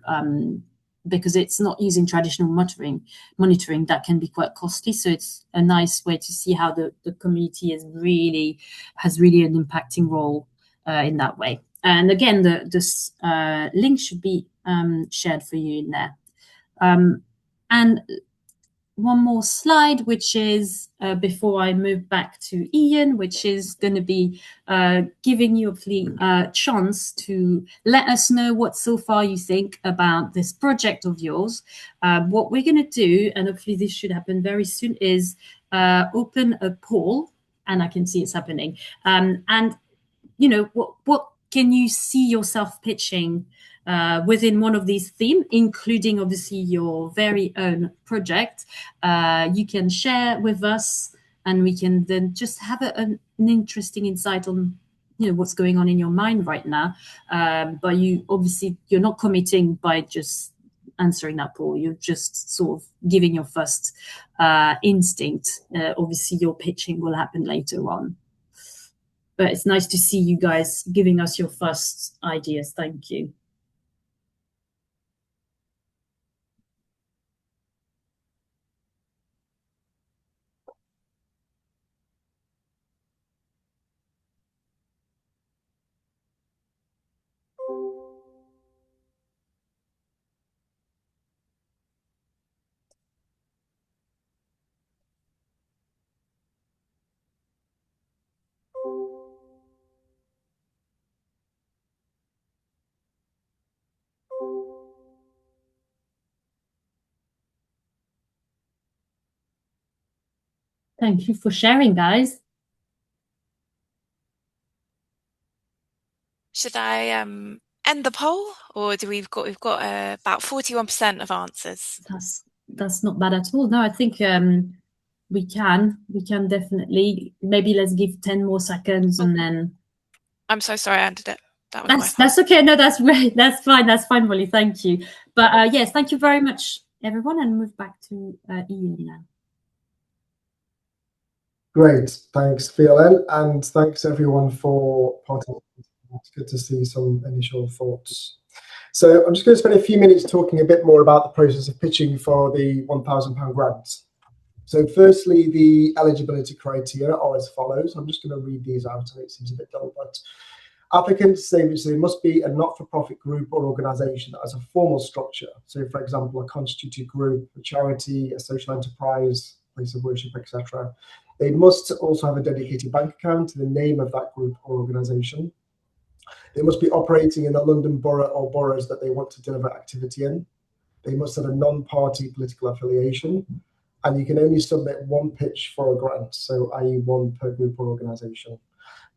because it's not using traditional monitoring that can be quite costly. So it's a nice way to see how the community has really an impacting role in that way. And again, this link should be shared for you in there. And one more slide, which is before I move back to Ian, which is going to be giving you hopefully a chance to let us know what so far you think about this project of yours. What we're going to do, and hopefully this should happen very soon, is open a poll, and I can see it's happening. And you know, what can you see yourself pitching within one of these themes, including obviously your very own project? You can share with us, and we can then just have an interesting insight on, you know, what's going on in your mind right now. But you're not committing by just answering that poll. You're just sort of giving your first instinct. Obviously, your pitching will happen later on. But it's nice to see you guys giving us your first ideas. Thank you. Thank you for sharing, guys. Should I end the poll, or do we've got about 41% of answers? That's not bad at all. No, I think we can definitely. Maybe let's give 10 more seconds and then. I'm so sorry I ended it. That was that's okay. No, that's great. That's fine, Molly. Thank you. But yes, thank you very much, everyone, and move back to Ian now. Great, thanks, Fiona, and thanks everyone for participating. It's good to see some initial thoughts. So I'm just going to spend a few minutes talking a bit more about the process of pitching for the £1,000 grant. So firstly, the eligibility criteria are as follows. I'm just going to read these out. It seems a bit dull, but applicants say there must be a not-for-profit group or organisation that has a formal structure. So, for example, a constituted group, a charity, a social enterprise, place of worship, etc. They must also have a dedicated bank account to the name of that group or organisation. They must be operating in a London borough or boroughs that they want to deliver activity in. They must have a non-party political affiliation. And you can only submit one pitch for a grant, so i.e. one per group or organisation.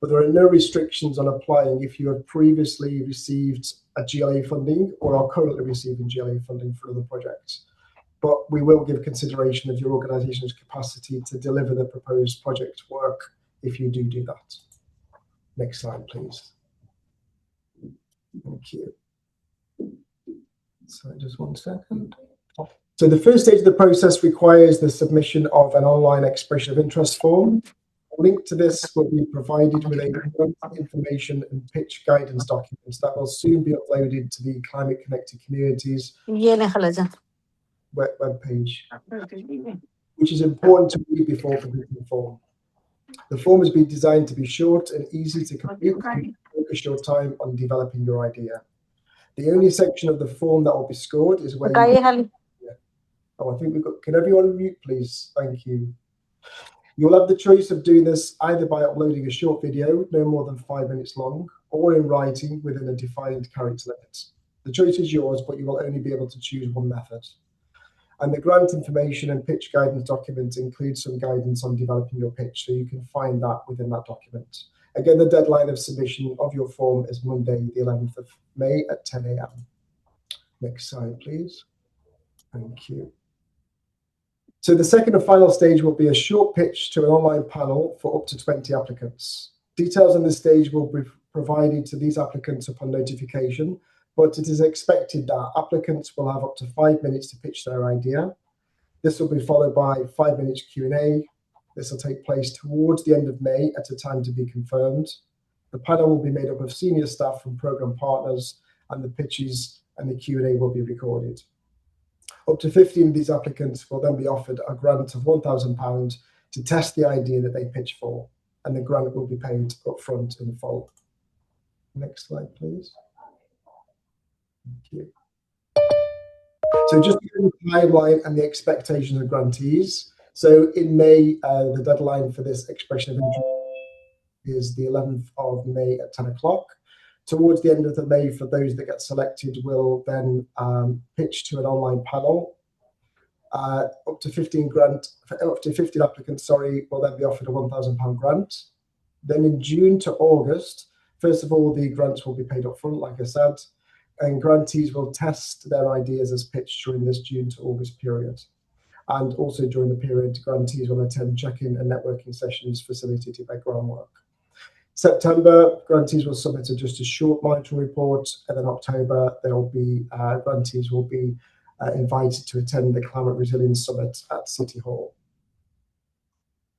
But there are no restrictions on applying if you have previously received a GLA funding or are currently receiving GLA funding for other projects. But we will give consideration of your organisation's capacity to deliver the proposed project work if you do that. Next slide, please. Thank you. So just 1 second. So the first stage of the process requires the submission of an online expression of interest form. A link to this will be provided with a information and pitch guidance documents that will soon be uploaded to the Climate Connected Communities web page, which is important to read before completing the form. The form has been designed to be short and easy to complete. Focus your time on developing your idea. The only section of the form that will be scored is where I think we've got, can everyone mute, please? Thank you. You'll have the choice of doing this either by uploading a short video, no more than 5 minutes long, or in writing within a defined character limit. The choice is yours, but you will only be able to choose one method. And the grant information and pitch guidance document includes some guidance on developing your pitch, so you can find that within that document. Again, the deadline of submission of your form is Monday, the 11th of May at 10 a.m. Next slide, please. Thank you. So the second and final stage will be a short pitch to an online panel for up to 20 applicants. Details on this stage will be provided to these applicants upon notification, but it is expected that applicants will have up to 5 minutes to pitch their idea. This will be followed by 5 minutes Q&A. This will take place towards the end of May at a time to be confirmed. The panel will be made up of senior staff from programme partners, and the pitches and the Q&A will be recorded. Up to 15 of these applicants will then be offered a grant of £1,000 to test the idea that they pitch for, and the grant will be paid up front in full. Next slide, please. Thank you. So just the timeline and the expectations of grantees. So in May, the deadline for this expression of interest is the 11th of May at 10 o'clock. Towards the end of the May, for those that get selected, will then pitch to an online panel. Up to 15 applicants, will then be offered a £1,000 grant. Then in June to August, first of all, the grants will be paid up front, like I said, and grantees will test their ideas as pitched during this June to August period. And also during the period, grantees will attend check-in and networking sessions facilitated by Groundwork. September, grantees will submit just a short monitoring report, and then October, grantees will be invited to attend the Climate Resilience Summit at City Hall.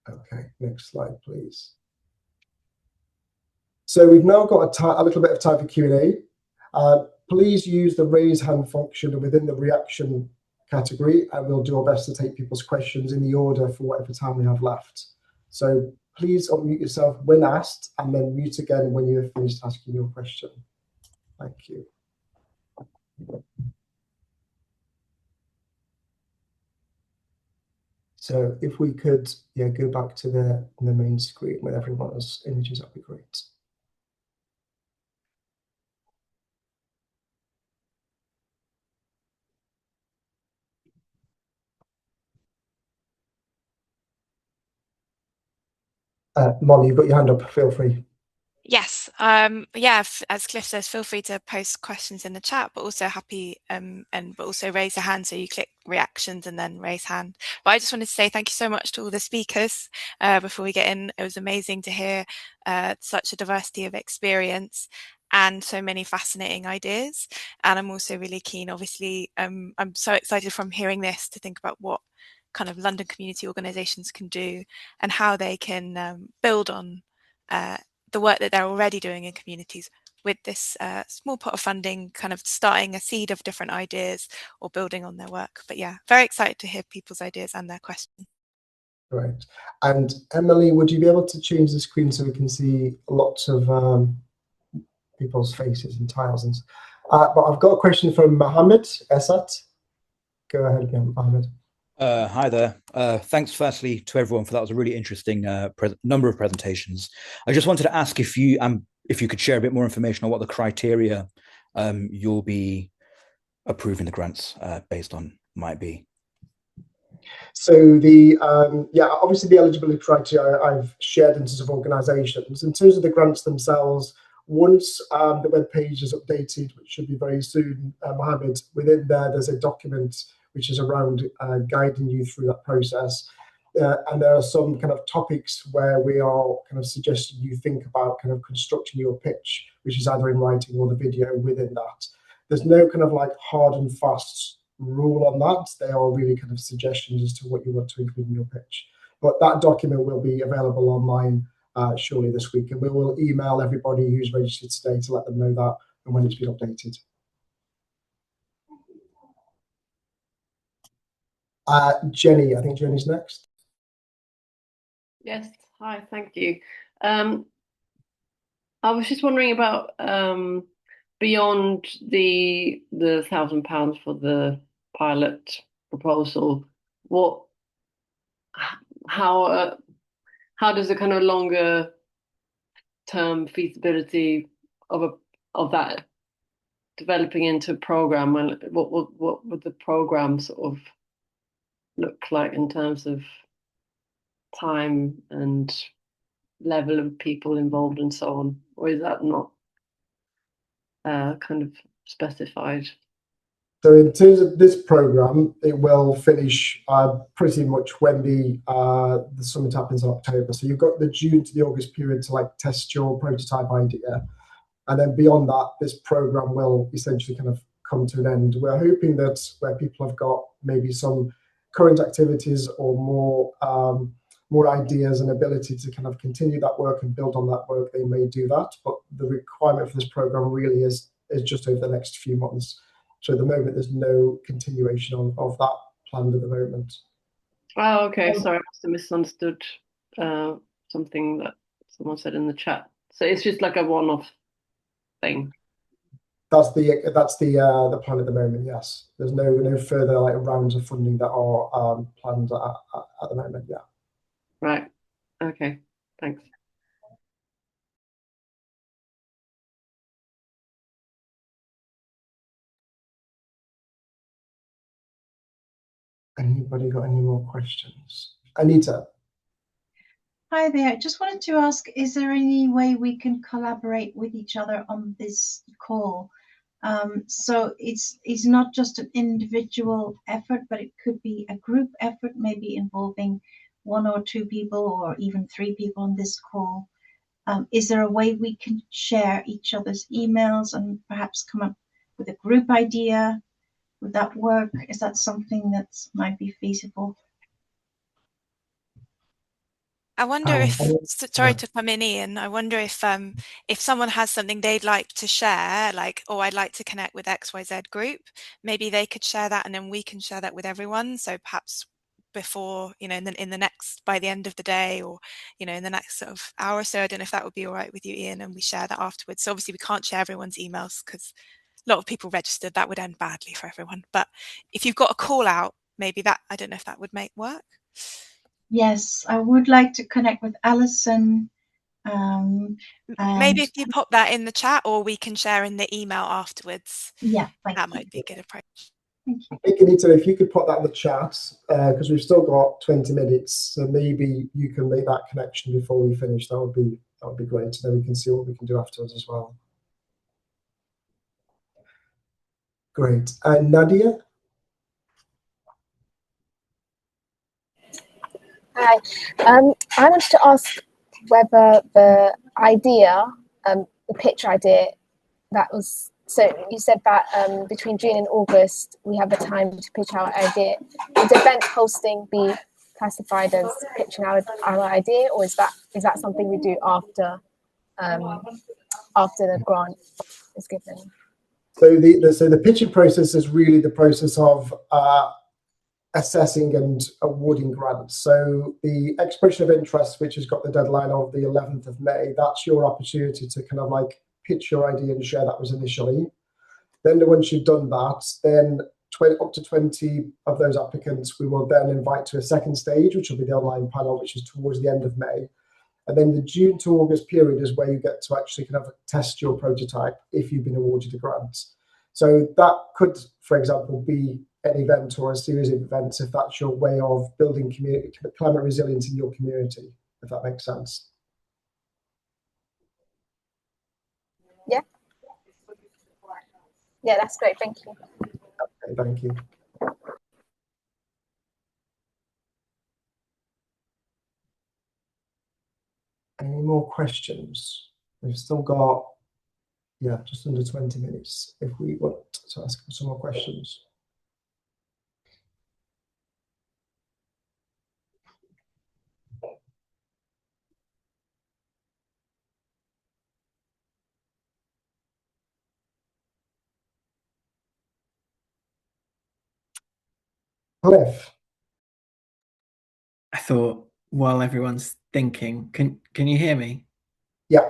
Okay, next slide, please. So we've now got a little bit of time for Q&A. Please use the raise hand function within the reaction category, and we'll do our best to take people's questions in the order for whatever time we have left. So please unmute yourself when asked, and then mute again when you're finished asking your question. Thank you. So if we could, go back to the main screen with everyone's images, that'd be great. Molly, you've got your hand up. Feel free. Yes. As Cliff says, feel free to post questions in the chat, but also but also raise a hand. So you click reactions and then raise hand. But I just wanted to say thank you so much to all the speakers before we get in. It was amazing to hear such a diversity of experience and so many fascinating ideas. And I'm also really keen, obviously, I'm so excited from hearing this to think about what kind of London community organisations can do and how they can build on the work that they're already doing in communities with this small pot of funding, kind of starting a seed of different ideas or building on their work. But yeah, very excited to hear people's ideas and their questions. Right. And Emily, would you be able to change the screen so we can see lots of people's faces and tiles? But I've got a question from Mohammed Esat. Go ahead again, Mohammed. Hi there. Thanks firstly to everyone for that. Was a really interesting number of presentations. I just wanted to ask if you could share a bit more information on what the criteria you'll be approving the grants based on might be. So the obviously the eligibility criteria I've shared in terms of organisations. In terms of the grants themselves, once the web page is updated, which should be very soon, Mohammed, within there's a document which is around guiding you through that process. And there are some kind of topics where we are kind of suggesting you think about kind of constructing your pitch, which is either in writing or the video within that. There's no kind of like hard and fast rule on that. They are really kind of suggestions as to what you want to include in your pitch. But that document will be available online shortly this week, and we will email everybody who's registered today to let them know that and when it's been updated. Jenny, I think Jenny's next. Yes, hi, thank you. I was just wondering about beyond the £1,000 for the pilot proposal, how does the kind of longer term feasibility of that developing into a program, and what would the program sort of look like in terms of time and level of people involved and so on, or is that not kind of specified? So in terms of this program, it will finish pretty much when the summit happens in October. So you've got the June to the August period to like test your prototype idea, and then beyond that, this program will essentially kind of come to an end. We're hoping that where people have got maybe some current activities or more more ideas and ability to kind of continue that work and build on that work, they may do that. But the requirement for this program really is just over the next few months. So at the moment, there's no continuation of that planned at the moment. Oh, okay. Sorry, I must have misunderstood something that someone said in the chat. So it's just like a one-off thing. That's the plan at the moment. Yes, there's no further like rounds of funding that are planned at the moment. Yeah. Right. Okay. Thanks. Anybody got any more questions? Anita. Hi there. Just wanted to ask, is there any way we can collaborate with each other on this call? So it's not just an individual effort, but it could be a group effort, maybe involving 1 or 2 people or even 3 people on this call. Is there a way we can share each other's emails and perhaps come up with a group idea? Would that work? Is that something that might be feasible? I wonder if, sorry to come in, Ian, I wonder if someone has something they'd like to share, like, oh, I'd like to connect with XYZ group, maybe they could share that and then we can share that with everyone. So perhaps before, in the next, by the end of the day, or, in the next sort of hour or so. I don't know if that would be all right with you, Ian, and we share that afterwards. So obviously we can't share everyone's emails because a lot of people registered. That would end badly for everyone. But if you've got a call out, maybe that, I don't know if that would work. Yes, I would like to connect with Alison. Maybe if you pop that in the chat, or we can share in the email afterwards. Yeah, that might be a good approach. Anita, if you could put that in the chat, because we've still got 20 minutes, so maybe you can make that connection before we finish. That would be great. And then we can see what we can do afterwards as well. Great. And Nadia? Hi. I wanted to ask whether the idea, the pitch idea, that was, so you said that between June and August, we have the time to pitch our idea. Would event hosting be classified as pitching our idea, or is that something we do after the grant is given? So the pitching process is really the process of assessing and awarding grants. So the expression of interest, which has got the deadline of the 11th of May, that's your opportunity to kind of like pitch your idea and share that was initially. Then once you've done that, then up to 20 of those applicants we will then invite to a second stage, which will be the online panel, which is towards the end of May. And then the June to August period is where you get to actually kind of test your prototype if you've been awarded a grant. So that could, for example, be an event or a series of events if that's your way of building climate resilience in your community, if that makes sense. Yeah. Yeah, that's great. Thank you. Okay, thank you. Any more questions? We've still got, just under 20 minutes if we want to ask some more questions. Cliff. I thought while everyone's thinking, can you hear me? Yeah.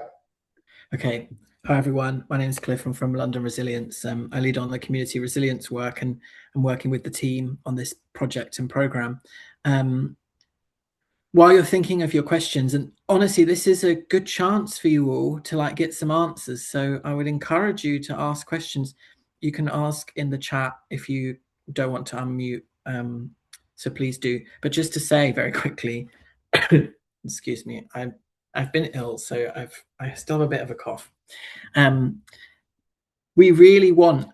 Okay. Hi everyone. My name is Cliff. I'm from London Resilience. I lead on the community resilience work, and I'm working with the team on this project and program. While you're thinking of your questions, and honestly, this is a good chance for you all to get some answers. So I would encourage you to ask questions. You can ask in the chat if you don't want to unmute. So please do. But just to say very quickly, excuse me, I've been ill, so I still have a bit of a cough. We really want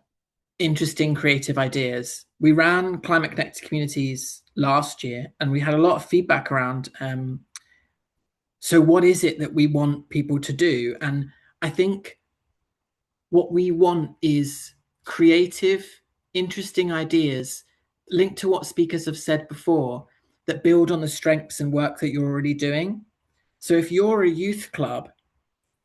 interesting, creative ideas. We ran Climate Connected Communities last year, and we had a lot of feedback around. So what is it that we want people to do? And I think what we want is creative, interesting ideas linked to what speakers have said before, that build on the strengths and work that you're already doing. So if you're a youth club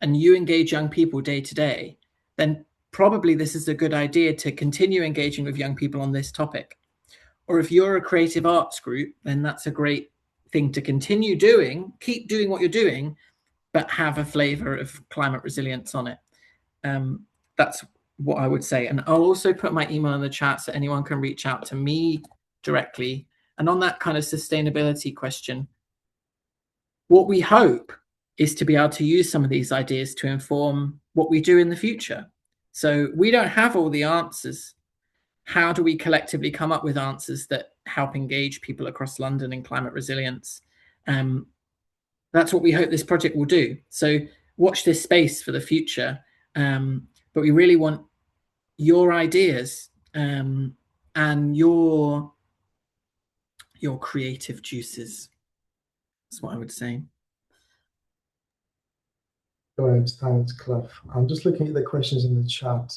and you engage young people day to day, then probably this is a good idea to continue engaging with young people on this topic. Or if you're a creative arts group, then that's a great thing to continue doing, keep doing what you're doing, but have a flavor of climate resilience on it. That's what I would say. And I'll also put my email in the chat so anyone can reach out to me directly. And on that kind of sustainability question, what we hope is to be able to use some of these ideas to inform what we do in the future. So we don't have all the answers. How do we collectively come up with answers that help engage people across London in climate resilience? That's what we hope this project will do. So watch this space for the future. But we really want your ideas and your creative juices. That's what I would say. Great, thanks, Cliff. I'm just looking at the questions in the chat.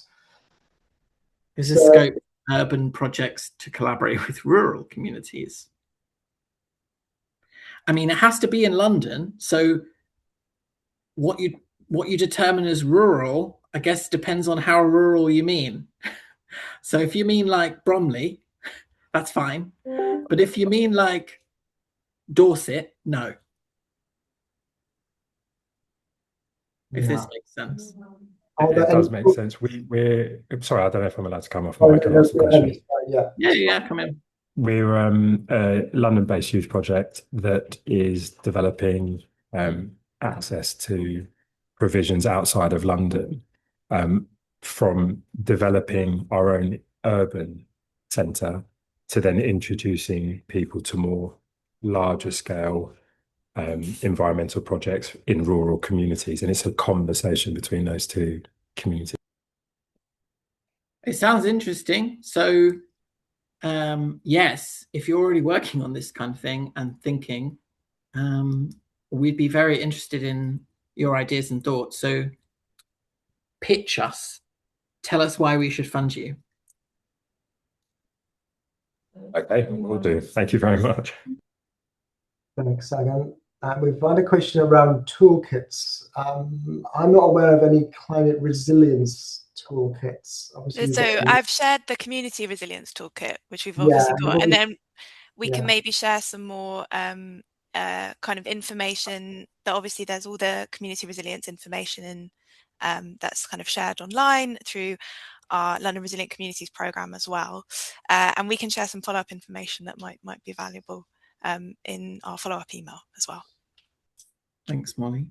Is there scope for urban projects to collaborate with rural communities? I mean, it has to be in London. So what you determine as rural, I guess, depends on how rural you mean. So if you mean like Bromley, that's fine. But if you mean like Dorset, no. If this makes sense. It does make sense. We're sorry, I don't know if I'm allowed to come off the mic and ask the question. Yeah, come in. We're a London-based youth project that is developing access to provisions outside of London, from developing our own urban centre to then introducing people to more larger scale environmental projects in rural communities. And it's a conversation between those two communities. It sounds interesting. So yes, if you're already working on this kind of thing and thinking, we'd be very interested in your ideas and thoughts. So pitch us, tell us why we should fund you. Okay, we'll do. Thank you very much. Thanks, Sagan. We've had a question around toolkits. I'm not aware of any climate resilience toolkits. Obviously, so I've shared the community resilience toolkit, which we've obviously got, and then we can maybe share some more kind of information. That obviously there's all the community resilience information in that's kind of shared online through our London Resilient Communities programme as well, and we can share some follow-up information that might be valuable in our follow-up email as well. Thanks, Molly.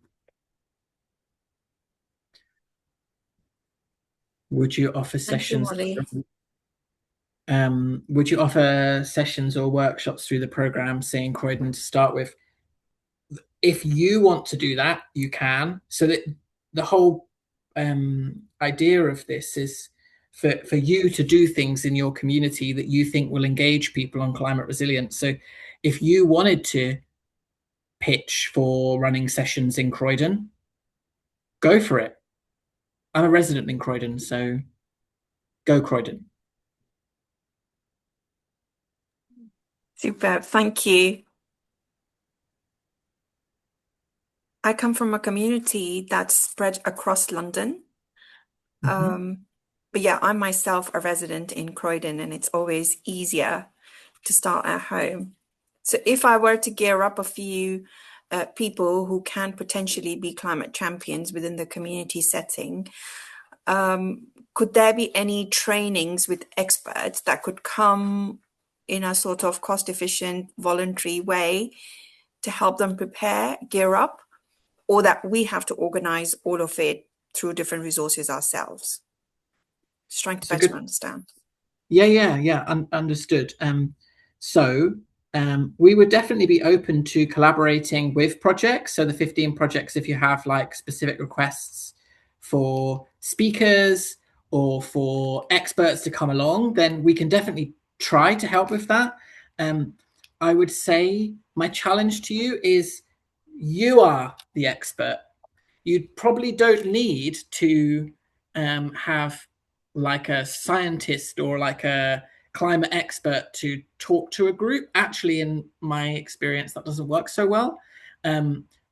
Would you offer sessions? Would you offer sessions or workshops through the programme, say in Croydon to start with? If you want to do that, you can. So that the whole idea of this is for you to do things in your community that you think will engage people on climate resilience. So if you wanted to pitch for running sessions in Croydon, go for it. I'm a resident in Croydon, so go Croydon. Super, thank you. I come from a community that's spread across London. But yeah, I'm myself a resident in Croydon, and it's always easier to start at home. So if I were to gear up a few people who can potentially be climate champions within the community setting, could there be any trainings with experts that could come in a sort of cost-efficient, voluntary way to help them prepare, gear up, or that we have to organize all of it through different resources ourselves? Just trying to better understand. Yeah, understood. We would definitely be open to collaborating with projects. So the 15 projects, if you have like specific requests for speakers or for experts to come along, then we can definitely try to help with that. I would say my challenge to you is you are the expert. You probably don't need to have like a scientist or like a climate expert to talk to a group. Actually, in my experience, that doesn't work so well.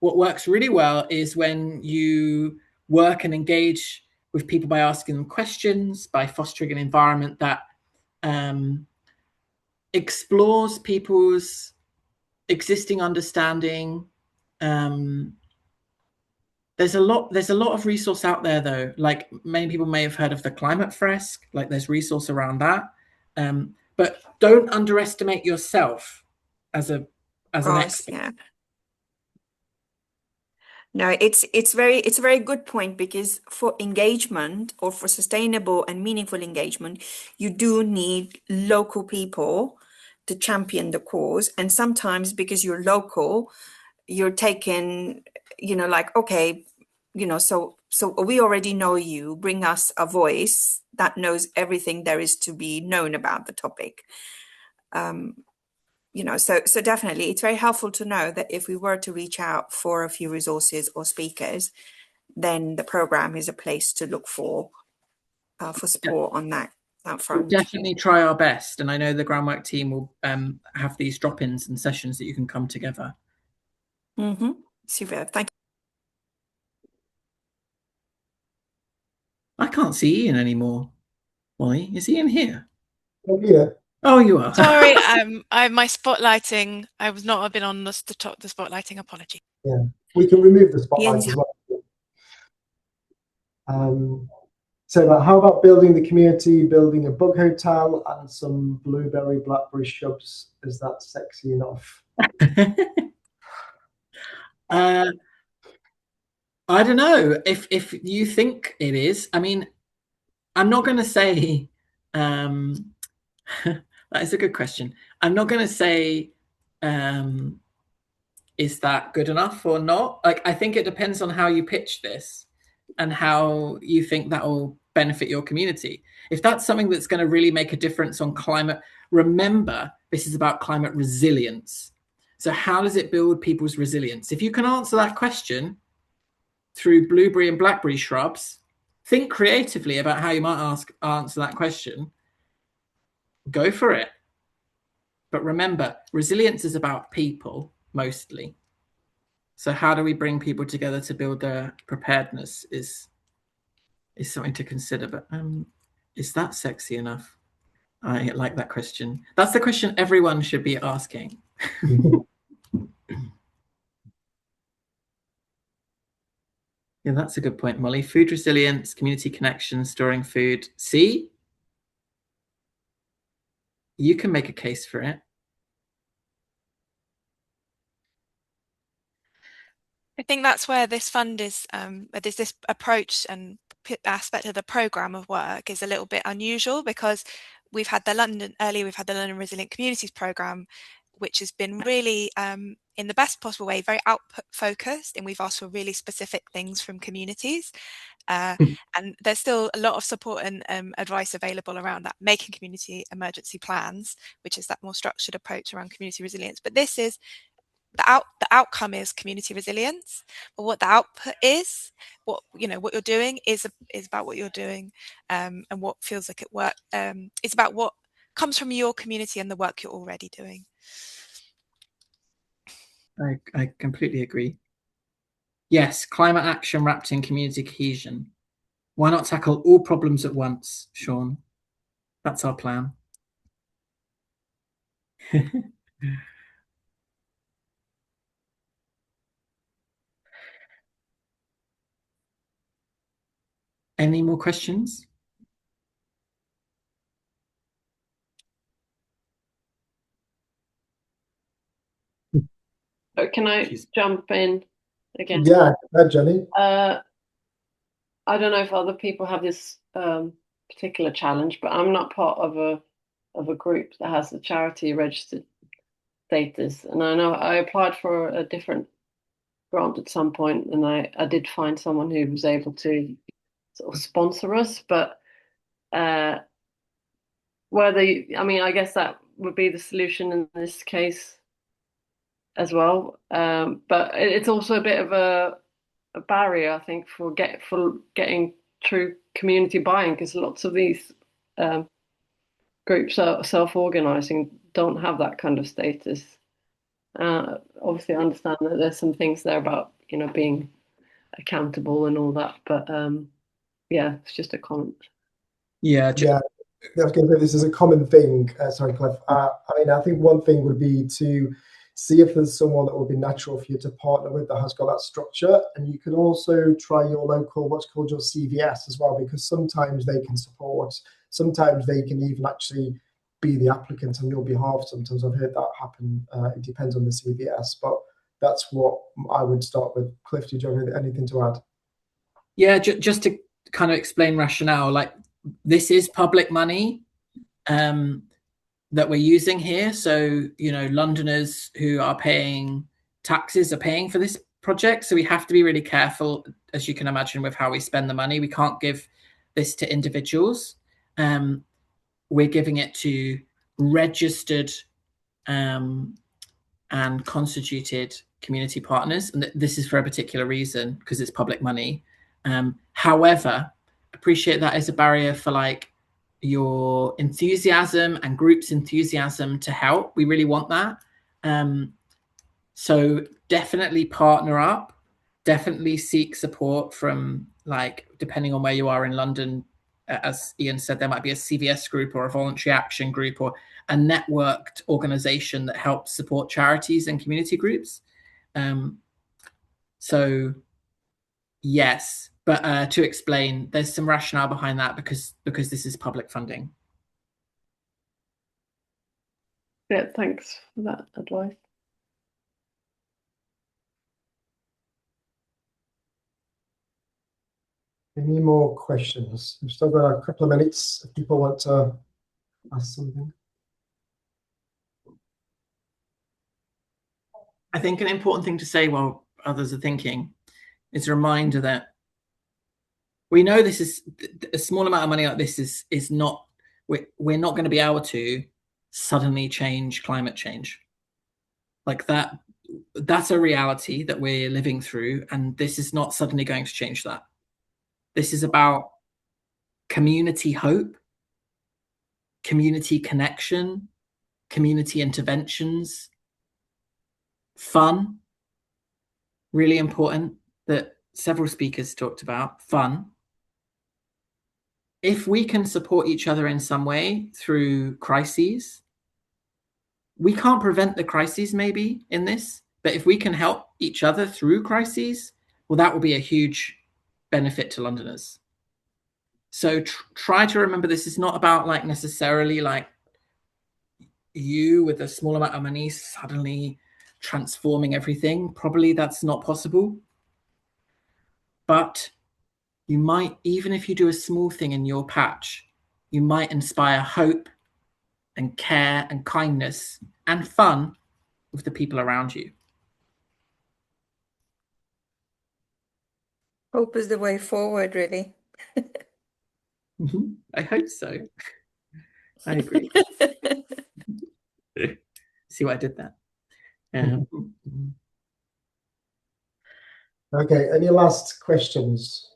What works really well is when you work and engage with people by asking them questions, by fostering an environment that explores people's existing understanding. There's a lot of resource out there, though. Like, many people may have heard of the Climate Fresk. Like, there's resource around that. But don't underestimate yourself as an expert. Yeah. No, it's a very good point, because for engagement, or for sustainable and meaningful engagement, you do need local people to champion the cause. And sometimes, because you're local, you're taken, like, okay, so we already know you, bring us a voice that knows everything there is to be known about the topic. So definitely it's very helpful to know that if we were to reach out for a few resources or speakers, then the program is a place to look for support on that front. We'll definitely try our best, and I know the groundwork team will have these drop-ins and sessions that you can come together. Super, thank you. I can't see Ian anymore. Molly, is Ian here? Oh, yeah. Oh, you are. Sorry, my spotlighting. I've been on the spotlighting. Apology. Yeah, we can remove the spotlight as well. So how about building the community, building a bug hotel and some blueberry blackberry shrubs? Is that sexy enough? I don't know if you think it is. I mean, I'm not going to say. That is a good question. I'm not going to say, is that good enough or not? Like, I think it depends on how you pitch this and how you think that will benefit your community. If that's something that's going to really make a difference on climate, remember, this is about climate resilience. So how does it build people's resilience? If you can answer that question through blueberry and blackberry shrubs, think creatively about how you might answer that question. Go for it. But remember, resilience is about people mostly. So how do we bring people together to build their preparedness is something to consider. But is that sexy enough? I like that question. That's the question everyone should be asking. Yeah, that's a good point, Molly. Food resilience, community connection, storing food. See? You can make a case for it. I think that's where this fund is, this approach and aspect of the programme of work is a little bit unusual, because we've had the London Resilient Communities programme, which has been really, in the best possible way, very output focused, and we've asked for really specific things from communities. And there's still a lot of support and advice available around that, making community emergency plans, which is that more structured approach around community resilience. But this is the outcome is community resilience, but what the output is, what you're doing is about what you're doing, and what feels like it work. It's about what comes from your community and the work you're already doing. I completely agree. Yes, climate action wrapped in community cohesion. Why not tackle all problems at once, Sean? That's our plan. Any more questions? Can I jump in again? Yeah, Jenny. I don't know if other people have this particular challenge, but I'm not part of a group that has a charity registered status, and I know I applied for a different grant at some point, and I did find someone who was able to sort of sponsor us, but I guess that would be the solution in this case as well. But it's also a bit of a barrier, I think, for getting true community buy-in, because lots of these groups are self-organizing don't have that kind of status. Obviously, I understand that there's some things there about, you know, being accountable and all that, but yeah, it's just a comment. Yeah, I was going to say this is a common thing. Sorry, Cliff. I mean, I think one thing would be to see if there's someone that would be natural for you to partner with that has got that structure, and you can also try your local, what's called your CVS as well, because sometimes they can support. Sometimes they can even actually be the applicant on your behalf. Sometimes I've heard that happen. It depends on the CVS, but that's what I would start with. Cliff, did you have anything to add? Yeah, just to kind of explain rationale, like this is public money that we're using here. So, you know, Londoners who are paying taxes are paying for this project. So we have to be really careful, as you can imagine, with how we spend the money. We can't give this to individuals. We're giving it to registered and constituted community partners. And this is for a particular reason, because it's public money. However, appreciate that as a barrier for like your enthusiasm and group's enthusiasm to help. We really want that. So definitely partner up, definitely seek support from, like, depending on where you are in London, as Ian said, there might be a CVS group or a voluntary action group or a networked organization that helps support charities and community groups. So yes, but to explain, there's some rationale behind that because this is public funding. Yeah, thanks for that advice. Any more questions? We've still got a couple of minutes if people want to ask something. I think an important thing to say while others are thinking is a reminder that we know this is a small amount of money like this is not, we're not going to be able to suddenly change climate change. Like that's a reality that we're living through, and this is not suddenly going to change that. This is about community hope, community connection, community interventions, fun, really important, that several speakers talked about, fun. If we can support each other in some way through crises, we can't prevent the crises maybe in this, but if we can help each other through crises, well, that will be a huge benefit to Londoners. So try to remember this is not about like necessarily like you with a small amount of money suddenly transforming everything. Probably that's not possible. But you might, even if you do a small thing in your patch, you might inspire hope and care and kindness and fun with the people around you. Hope is the way forward, really. I hope so. I agree. See what I did there? Okay, any last questions?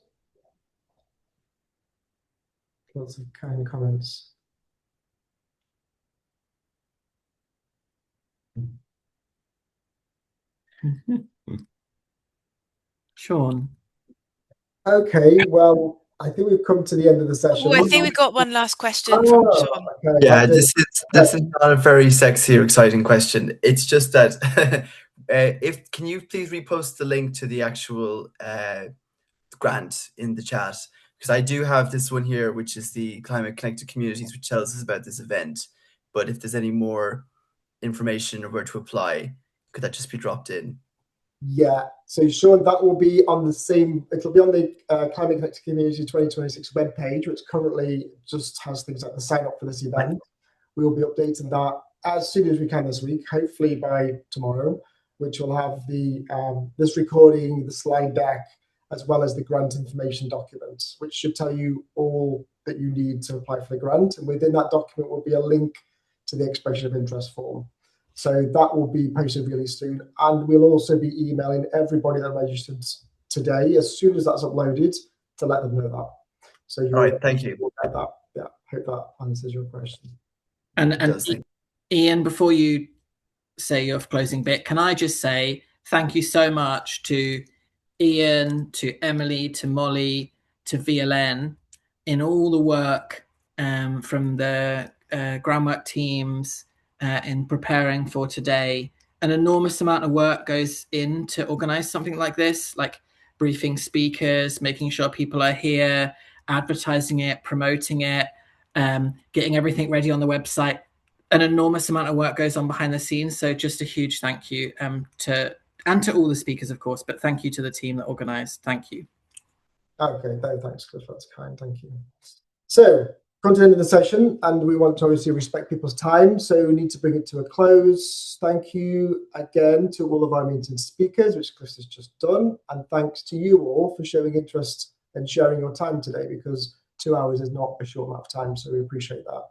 Lots of kind comments. Sean. Okay, well, I think we've come to the end of the session. Oh, I think we got one last question from Sean. Okay, yeah, this is not a very sexy or exciting question. It's just that can you please repost the link to the actual grant in the chat? Because I do have this one here, which is the Climate Connected Communities, which tells us about this event. But if there's any more information or where to apply, could that just be dropped in? Yeah, so Sean, that will be on the same, it'll be on the Climate Connected Community 2026 webpage, which currently just has things like the sign up for this event. We'll be updating that as soon as we can this week, hopefully by tomorrow, which will have the this recording, the slide deck, as well as the grant information document, which should tell you all that you need to apply for the grant. And within that document will be a link to the expression of interest form. So that will be posted really soon. And we'll also be emailing everybody that registered today as soon as that's uploaded to let them know that. So all right, thank you. Get that. Yeah, hope that answers your question. And Ian, before you say your closing bit, can I just say thank you so much to Ian, to Emily, to Molly, to VLN in all the work from the groundwork teams in preparing for today. An enormous amount of work goes in to organize something like this, like briefing speakers, making sure people are here, advertising it, promoting it, getting everything ready on the website. An enormous amount of work goes on behind the scenes. So just a huge thank you to all the speakers, of course, but thank you to the team that organized. Thank you. Okay, thanks, Cliff. That's kind. Thank you. So, come to the end of the session, and we want to obviously respect people's time, so we need to bring it to a close. Thank you again to all of our meeting speakers, which Cliff has just done, and thanks to you all for showing interest and sharing your time today, because 2 hours is not a short amount of time, so we appreciate that.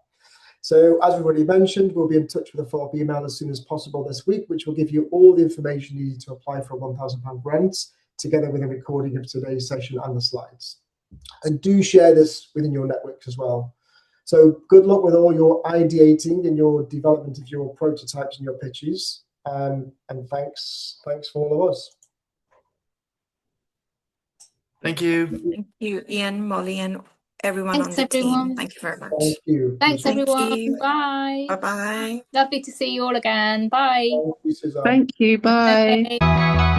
So, as we've already mentioned, we'll be in touch with a follow-up email as soon as possible this week, which will give you all the information needed to apply for a £1,000 grant, together with a recording of today's session and the slides. And do share this within your networks as well. So good luck with all your ideating and your development of your prototypes and your pitches. And thanks for all of us. Thank you. Thank you, Ian, Molly, and everyone Thanks, on the everyone. team. Thank you very much. Thank you. Thanks, everyone. Bye. Bye-bye. Lovely to see you all again. Bye. Thank you, Suzanne. Thank you. Bye. Okay.